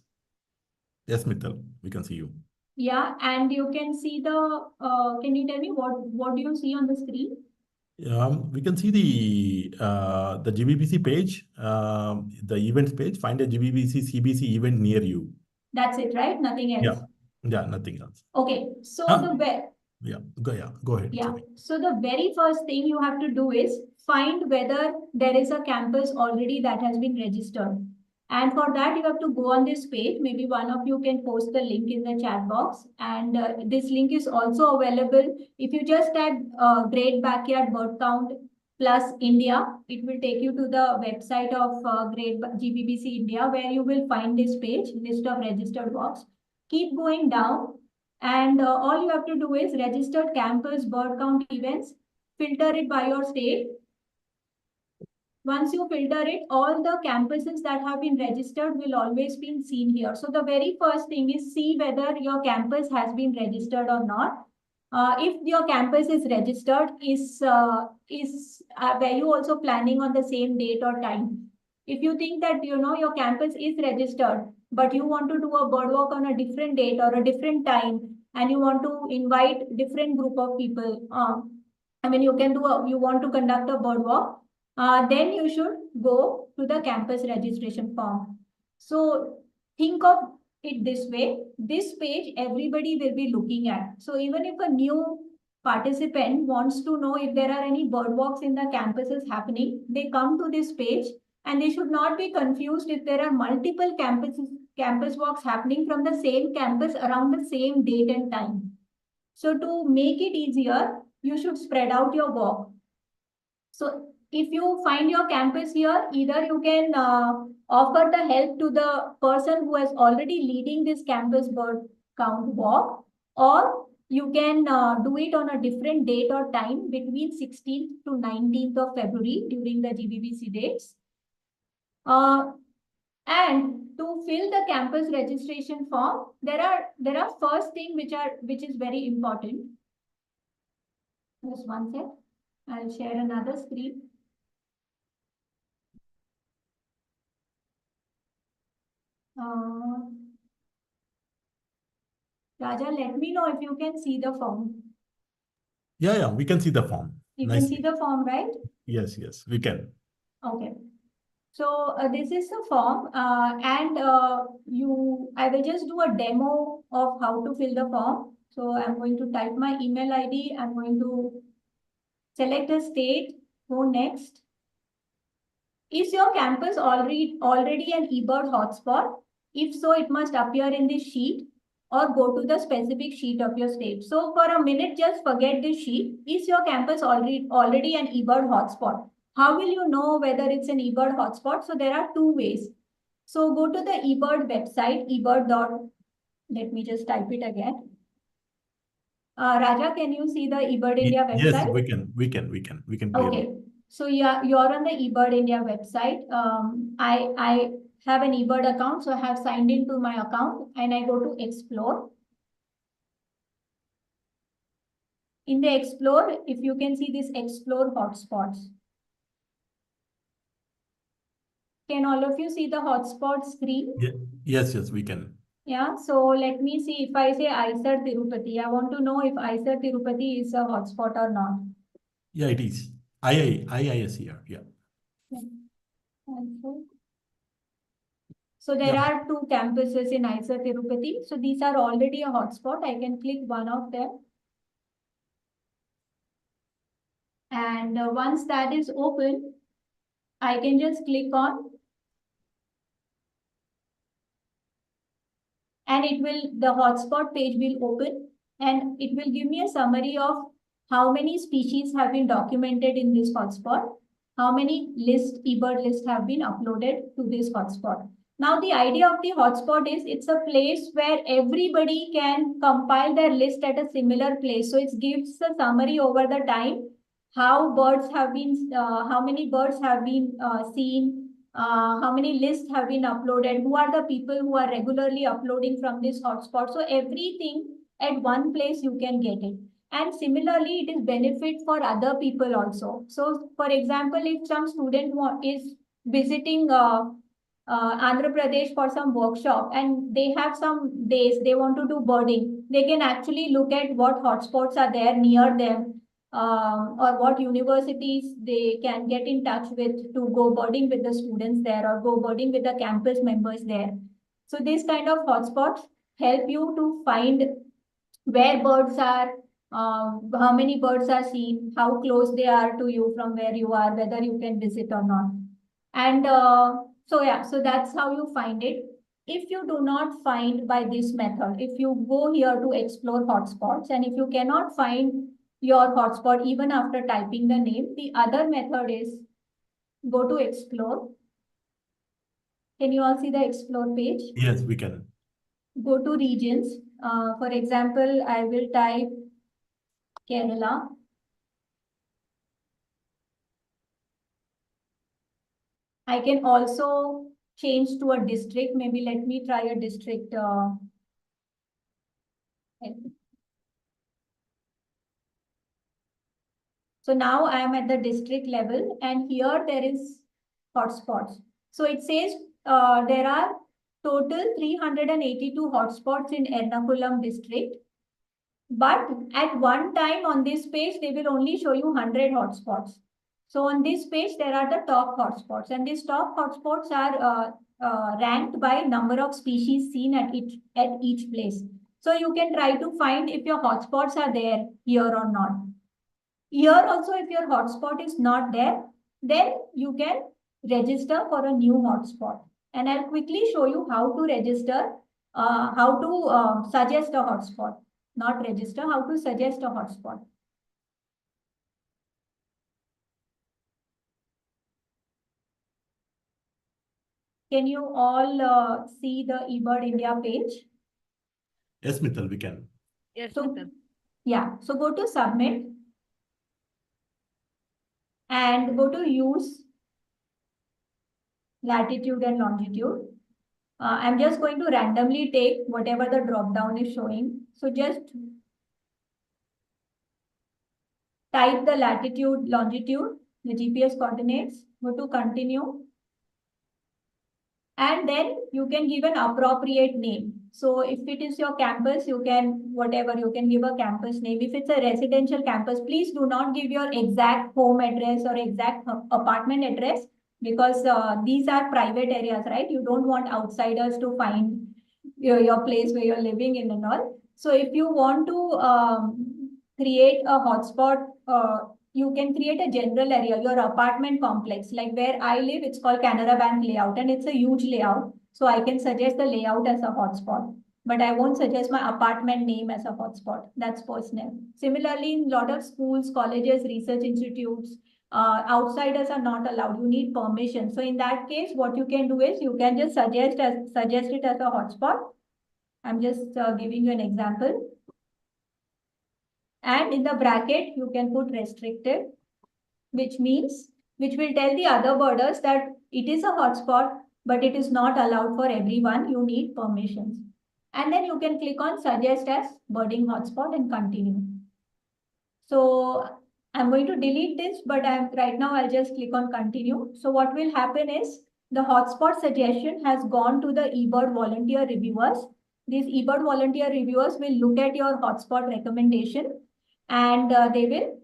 Yes, Mittal, we can see you. Yeah, and you can see can you tell me what do you see on the screen? We can see the GBBC page, the events page. Find a GBBC CBC event near you. That's it, right? Nothing else. Yeah, nothing else. Okay, so go ahead. Yeah. Sorry. So the very first thing you have to do is find whether there is a campus already that has been registered. And for that, you have to go on this page. Maybe one of you can post the link in the chat box. And this link is also available. If you just type Great Backyard Bird Count plus India, it will take you to the website of Great GBBC India, where you will find this page, list of registered walks. Keep going down. And all you have to do is registered campus bird count events, filter it by your state. Once you filter it, all the campuses that have been registered will always be seen here. So the very first thing is see whether your campus has been registered or not. If your campus is registered, were you also planning on the same date or time? If you think that your campus is registered, but you want to do a bird walk on a different date or a different time, and you want to invite different group of people, you want to conduct a bird walk, then you should go to the campus registration form. So think of it this way. This page everybody will be looking at. So even if a new participant wants to know if there are any bird walks in the campuses happening, they come to this page, and they should not be confused if there are multiple campus walks happening from the same campus around the same date and time. So to make it easier, you should spread out your walk. So if you find your campus here, either you can offer the help to the person who is already leading this campus bird count walk, or you can do it on a different date or time between 16th to 19th of February during the GBBC dates. And to fill the campus registration form, there are first thing which is very important. Just one sec. I'll share another screen. Raja, let me know if you can see the form. Yeah, we can see the form. You can see the form, right? Yes, we can. Okay. So this is the form, and I will just do a demo of how to fill the form. So I'm going to type my email ID. I'm going to select a state, Go next. Is your campus already an eBird hotspot? If so, it must appear in this sheet or go to the specific sheet of your state. So for a minute, just forget this sheet. Is your campus already an eBird hotspot? How will you know whether it's an eBird hotspot? So there are two ways. So go to the eBird website, eBird. Let me just type it again. Raja, can you see the eBird India website? Yes, we can clearly. Okay. So yeah, you're on the eBird India website. I have an eBird account, so I have signed into my account and I go to Explore. In the Explore, if you can see this Explore hotspots. Can all of you see the hotspot screen? Yeah. Yes, we can. Yeah, so let me see if I say ICER Tirupati. I want to know if ICER Tirupati is a hotspot or not. Yeah, it is. IIS here. Yeah. So there are two campuses in ICER Tirupati. So these are already a hotspot. I can click one of them. And once that is open, I can just click on and the hotspot page will open and it will give me a summary of how many species have been documented in this hotspot, how many eBird lists have been uploaded to this hotspot. Now, the idea of the hotspot is it's a place where everybody can compile their list at a similar place. So it gives a summary over the time, how many birds have been seen, how many lists have been uploaded, who are the people who are regularly uploading from this hotspot. So everything at one place you can get it. And similarly, it is benefit for other people also. So for example, if some student is visiting Andhra Pradesh for some workshop and they have some days they want to do birding, they can actually look at what hotspots are there near them. Or what universities they can get in touch with to go birding with the students there or go birding with the campus members there. So these kind of hotspots help you to find where birds are, how many birds are seen, how close they are to you from where you are, whether you can visit or not. And so that's how you find it. If you do not find by this method, if you go here to explore hotspots and if you cannot find your hotspot even after typing the name, the other method is go to explore. Can you all see the explore page? Yes, we can. Go to regions. For example, I will type Kerala. I can also change to a district. Maybe let me try a district. So now I am at the district level and here there is hotspots. So it says there are total 382 hotspots in Ernakulam district. But at one time on this page, they will only show you 100 hotspots. So on this page, there are the top hotspots and these top hotspots are ranked by number of species seen at each place. So you can try to find if your hotspots are there here or not. Here also, if your hotspot is not there, then you can register for a new hotspot. And I'll quickly show you how to register, how to suggest a hotspot. Not register, how to suggest a hotspot. Can you all see the eBird India page? Yes, Mithal, we can. Yes, So, Mithal. yeah, so go to submit and go to use latitude and longitude. I'm just going to randomly take whatever the drop down is showing. So just type the latitude, longitude, the GPS coordinates, go to continue. And then you can give an appropriate name. So if it is your campus, you can, you can give a campus name. If it's a residential campus, please do not give your exact home address or exact apartment address because these are private areas, right? You don't want outsiders to find your place where you're living in and all. So if you want to create a hotspot you can create a general area, your apartment complex. Like where I live, it's called Canara Bank layout, and it's a huge layout. So I can suggest the layout as a hotspot, but I won't suggest my apartment name as a hotspot. That's personal. Similarly, in a lot of schools, colleges, research institutes, outsiders are not allowed. You need permission. So in that case, what you can do is you can just suggest it as a hotspot. I'm just giving you an example. And in the bracket, you can put restricted, which will tell the other birders that it is a hotspot, but it is not allowed for everyone. You need permissions. And then you can click on suggest as birding hotspot and continue. So I'm going to delete this, but right now I'll just click on continue. So what will happen is the hotspot suggestion has gone to the eBird volunteer reviewers. These eBird volunteer reviewers will look at your hotspot recommendation, and they will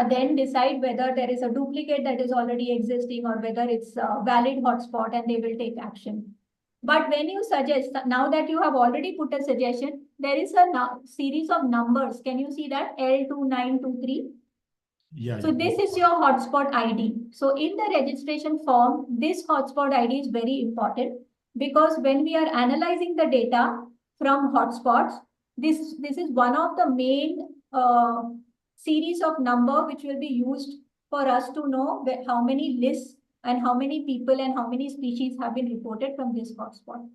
then decide whether there is a duplicate that is already existing or whether it's a valid hotspot, and they will take action. But when you suggest, now that you have already put a suggestion, there is a series of numbers. Can you see that? L2923. Yeah. So this is your hotspot ID. So in the registration form, this hotspot ID is very important, because when we are analyzing the data from hotspots, this is one of the main series of number which will be used for us to know how many lists and how many people and how many species have been reported from this hotspot.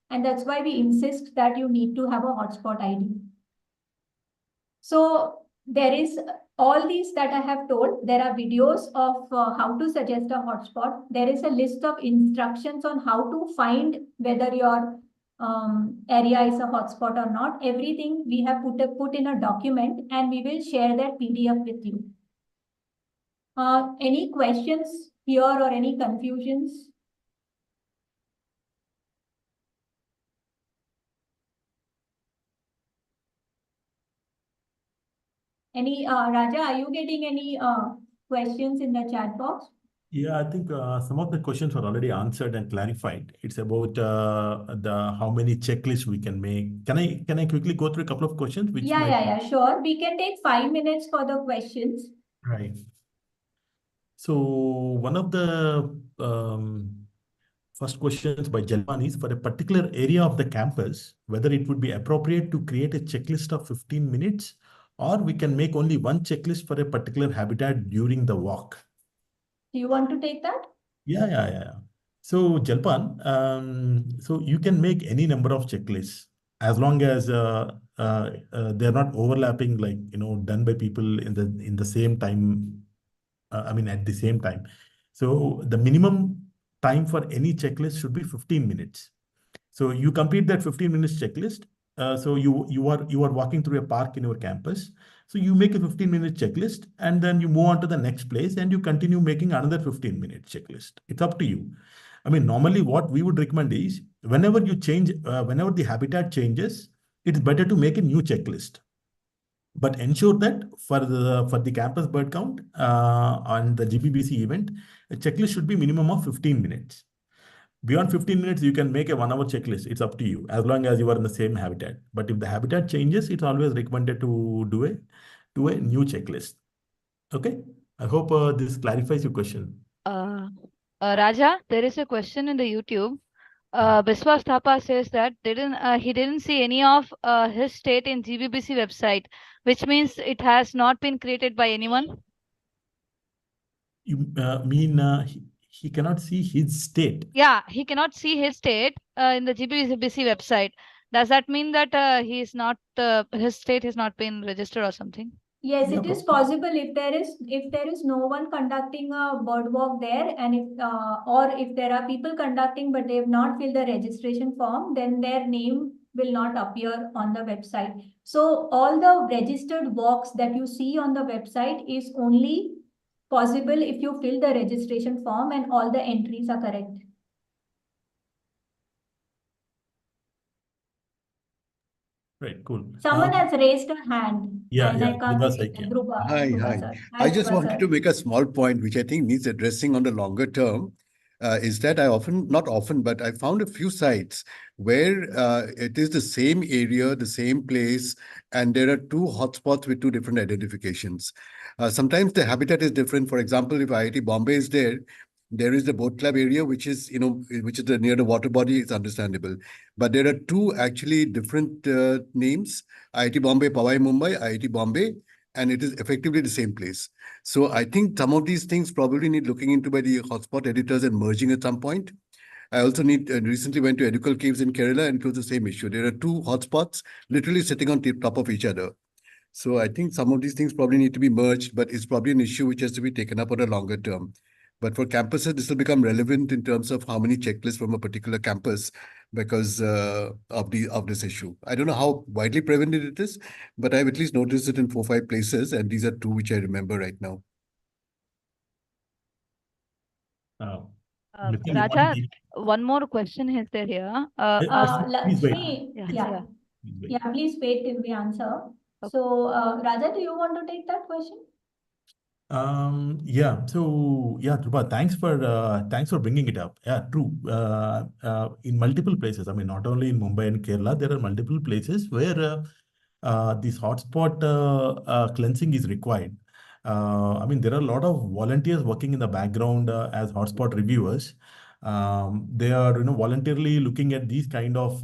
And that's why we insist that you need to have a hotspot ID. So there is all these that I have told. There are videos of how to suggest a hotspot. There is a list of instructions on how to find whether your area is a hotspot or not. Everything we have put in a document, and we will share that PDF with you. Any questions here or any confusions? Any, Raja, are you getting any questions in the chat box? Yeah, I think some of the questions were already answered and clarified. It's about how many checklists we can make. Can I quickly go through a couple of questions? Yeah, sure. We can take 5 minutes for the questions. Right. So one of the first questions by Jalpan is, for a particular area of the campus, whether it would be appropriate to create a checklist of 15 minutes, or we can make only one checklist for a particular habitat during the walk. Do you want to take that? Yeah. So Jalpan, so you can make any number of checklists as long as they're not overlapping, like, done by people in the same time. At the same time. So the minimum time for any checklist should be 15 minutes. So you complete that 15 minutes checklist. So you are walking through a park in your campus. So you make a 15-minute checklist, and then you move on to the next place and you continue making another 15-minute checklist. It's up to you. Normally what we would recommend is, whenever you change, whenever the habitat changes, it's better to make a new checklist. But ensure that for the campus bird count on the GBBC event, a checklist should be minimum of 15 minutes. Beyond 15 minutes, you can make a 1 hour checklist. It's up to you, as long as you are in the same habitat. But if the habitat changes, it's always recommended to do a new checklist. Okay. I hope this clarifies your question. Raja, there is a question in the YouTube. Biswas Thapa says that he didn't see any of his state in GBBC website, which means it has not been created by anyone. You mean he cannot see his state? Yeah, he cannot see his state in the GBBC website. Does that mean that his state has not been registered or something? Yes, it is possible if there is no one conducting a bird walk there, and if there are people conducting but they have not filled the registration form, then their name will not appear on the website. So all the registered walks that you see on the website is only possible if you fill the registration form and all the entries are correct. Right, cool. Someone has raised a hand. Yeah. I can't see Hi. I just wanted to make a small point, which I think needs addressing on the longer term. is that not often, but I found a few sites where it is the same area, the same place, and there are two hotspots with two different identifications. Sometimes the habitat is different. For example, if IIT Bombay is there, there is the boat club area, which is, which is near the water body. It's understandable. But there are two actually different names, IIT Bombay, Powai, Mumbai, IIT Bombay, and it is effectively the same place. So I think some of these things probably need looking into by the hotspot editors and merging at some point. I also recently went to Educal Caves in Kerala, and it was the same issue. There are two hotspots literally sitting on top of each other. So I think some of these things probably need to be merged, but it's probably an issue which has to be taken up on a longer term. But for campuses, this will become relevant in terms of how many checklists from a particular campus because of this issue. I don't know how widely prevalent it is, but I've at least noticed it in 4-5 places, and these are two which I remember right now. Mittal, you want to Raja, take- one more question is there here. please wait. Lakshmi, Yeah. yeah, Please wait. yeah, please wait till we answer. So, Raja, do you want to take that question? Yeah. So yeah, Dhruva, thanks for bringing it up. Yeah, true. In multiple places, I mean, not only in Mumbai and Kerala, there are multiple places where this hotspot cleansing is required. I mean, there are a lot of volunteers working in the background as hotspot reviewers. They are, voluntarily looking at these kind of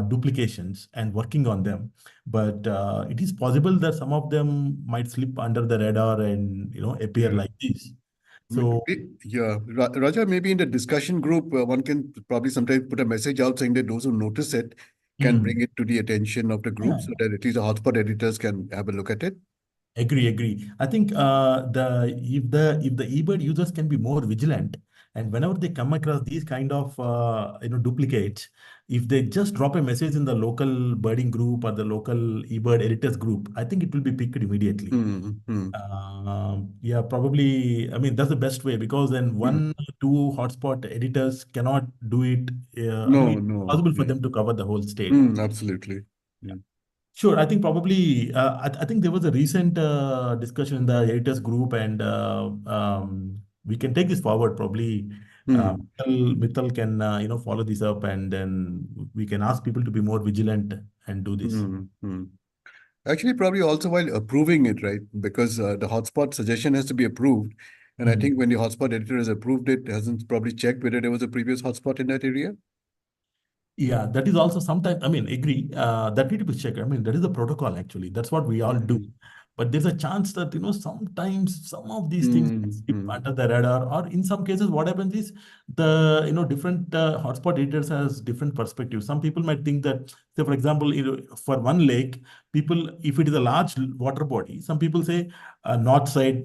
duplications and working on them. But it is possible that some of them might slip under the radar and, appear Yeah. like this. So Yeah, Raja, maybe in the discussion group, one can probably sometimes put a message out saying that those who notice it can bring it to the attention of the group so that at least the hotspot editors can have a look at it. Agree. I think if the eBird users can be more vigilant, and whenever they come across these kind of duplicates, if they just drop a message in the local birding group or the local eBird editors group, I think it will be picked immediately. Yeah, probably. I mean, that's the best way because then one, two hotspot editors cannot do it. I mean, it's possible for them to cover the whole state. Absolutely. Yeah. Sure, I think probably I think there was a recent discussion in the editors group, and we can take this forward. Probably Mittal can follow this up, and then we can ask people to be more vigilant and do this. Actually, probably also while approving it, right? Because the hotspot suggestion has to be approved. And I think when the hotspot editor has approved it, hasn't probably checked whether there was a previous hotspot in that area. Yeah, that is also sometimes, I mean, agree, that need to be checked. I mean, that is the protocol actually. That's what we all do. But there's a chance that, sometimes some of these things slip under the radar, or in some cases, what happens is the, different hotspot editors has different perspectives. Some people might think that, say, for example, for one lake, people, if it is a large water body, some people say north side,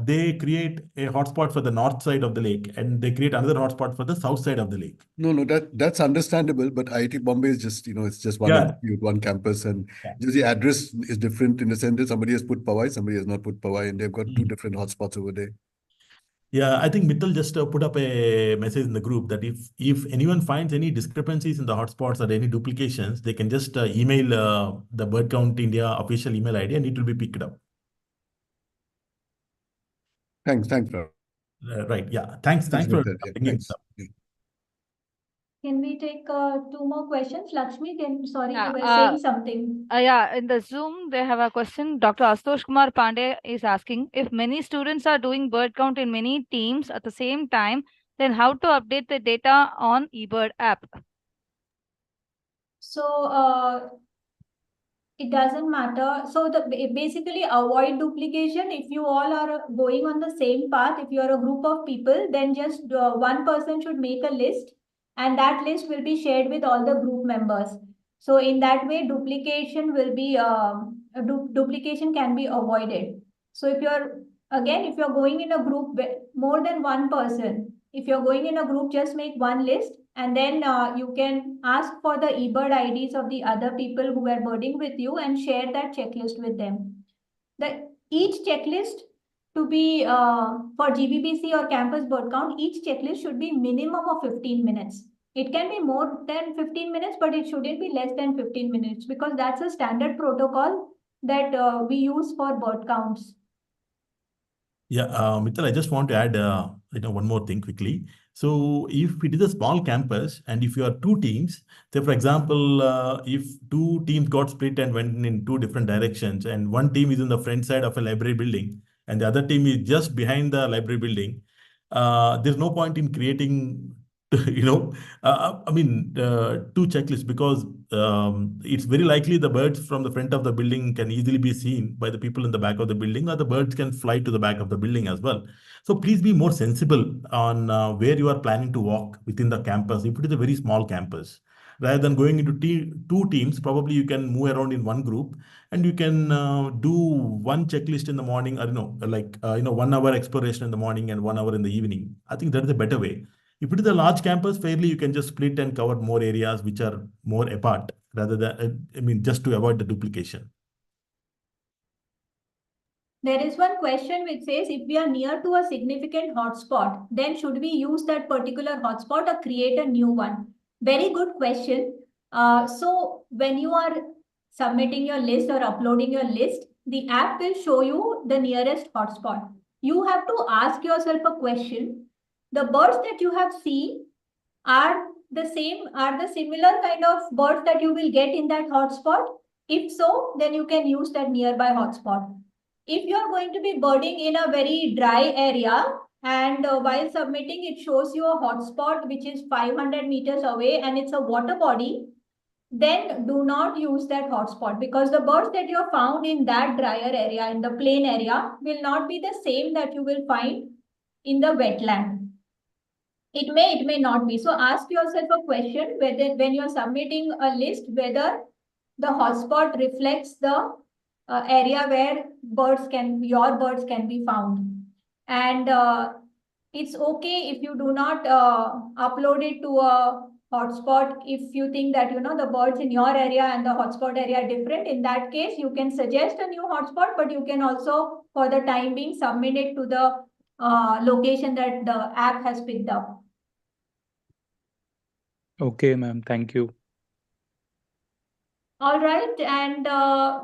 they create a hotspot for the north side of the lake, and they create another hotspot for the south side of the lake. No, that's understandable. But IIT Bombay is just, it's just one institute, one campus, and just the address is different in the sense that somebody has put Powai, somebody has not put Powai, and they've got two different hotspots over there. Yeah, I think Mittal just put up a message in the group that if anyone finds any discrepancies in the hotspots or any duplications, they can just email the Bird Count India official email ID, and it will be picked up. Thanks, Rob. Right. Yeah. Thanks for bringing it up. Can we take 2 more questions? Lakshmi, sorry, Yeah, you were saying something. Yeah, in the Zoom, they have a question. Dr. Astosh Kumar Pandey is asking, if many students are doing bird count in many teams at the same time, then how to update the data on eBird app? So it doesn't matter. So basically avoid duplication. If you all are going on the same path, if you are a group of people, then just one person should make a list, and that list will be shared with all the group members. So in that way, duplication will be duplication can be avoided. So if you're going in a group with more than one person, if you're going in a group, just make one list, and then you can ask for the eBird IDs of the other people who are birding with you and share that checklist with them. Each checklist to be for GBBC or campus bird count, each checklist should be minimum of 15 minutes. It can be more than 15 minutes, but it shouldn't be less than 15 minutes because that's a standard protocol that we use for bird counts. Yeah, Mittal, I just want to add one more thing quickly. So if it is a small campus and if you are two teams, say for example, if two teams got split and went in two different directions, and one team is in the front side of a library building and the other team is just behind the library building, there's no point in creating, two checklists, because it's very likely the birds from the front of the building can easily be seen by the people in the back of the building, or the birds can fly to the back of the building as well. So please be more sensible on where you are planning to walk within the campus. If it is a very small campus, rather than going into two teams, probably you can move around in one group and you can do one checklist in the morning, or 1 hour exploration in the morning and 1 hour in the evening. I think that is a better way. If it is a large campus, fairly you can just split and cover more areas which are more apart, rather than, just to avoid the duplication. There is one question which says, if we are near to a significant hotspot, then should we use that particular hotspot or create a new one? Very good question. So when you are submitting your list or uploading your list, the app will show you the nearest hotspot. You have to ask yourself a question. The birds that you have seen are the similar kind of birds that you will get in that hotspot? If so, then you can use that nearby hotspot. If you are going to be birding in a very dry area and while submitting, it shows you a hotspot which is 500 meters away and it's a water body, then do not use that hotspot, because the birds that you have found in that drier area, in the plain area, will not be the same that you will find in the wetland. It may not be. So ask yourself a question whether when you're submitting a list, whether the hotspot reflects the area where your birds can be found. And it's okay if you do not upload it to a hotspot if you think that the birds in your area and the hotspot area are different. In that case, you can suggest a new hotspot, but you can also, for the time being, submit it to the location that the app has picked up. Okay, ma'am. Thank you. All right. And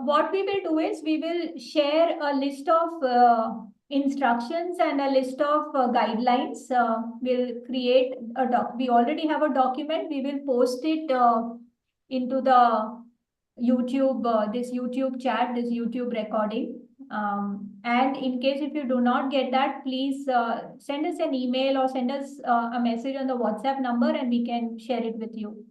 what we will do is we will share a list of instructions and a list of guidelines. We'll create a we already have a document. We will post it into the YouTube, this YouTube chat, this YouTube recording. And in case if you do not get that, please send us an email or send us a message on the WhatsApp number and we can share it with you.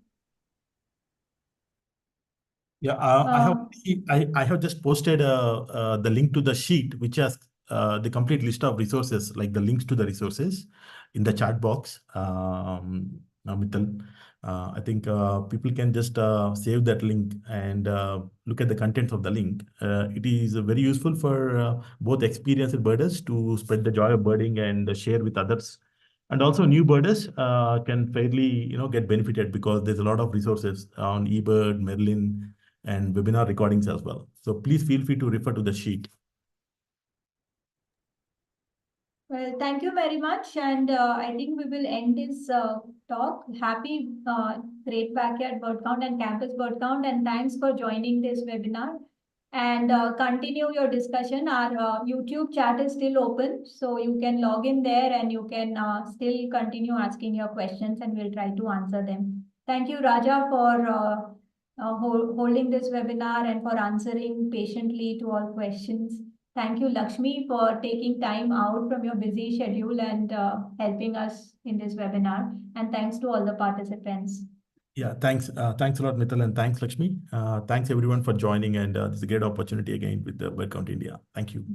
Yeah, I have just posted the link to the sheet, which has the complete list of resources, like the links to the resources in the chat box. Mittal, I think people can just save that link and look at the contents of the link. It is very useful for both experienced birders to spread the joy of birding and share with others. And also new birders can fairly, get benefited, because there's a lot of resources on eBird, Merlin, and webinar recordings as well. So please feel free to refer to the sheet. Well, thank you very much. And I think we will end this talk. Happy Great Backyard Bird Count and Campus Bird Count. And thanks for joining this webinar. And continue your discussion. Our YouTube chat is still open. So you can log in there and you can still continue asking your questions and we'll try to answer them. Thank you, Raja, for holding this webinar and for answering patiently to all questions. Thank you, Lakshmi, for taking time out from your busy schedule and helping us in this webinar. And thanks to all the participants. Yeah, thanks. Thanks a lot, Mittal, and thanks, Lakshmi. Thanks everyone for joining, and this is a great opportunity again with the Bird Count India. Thank you.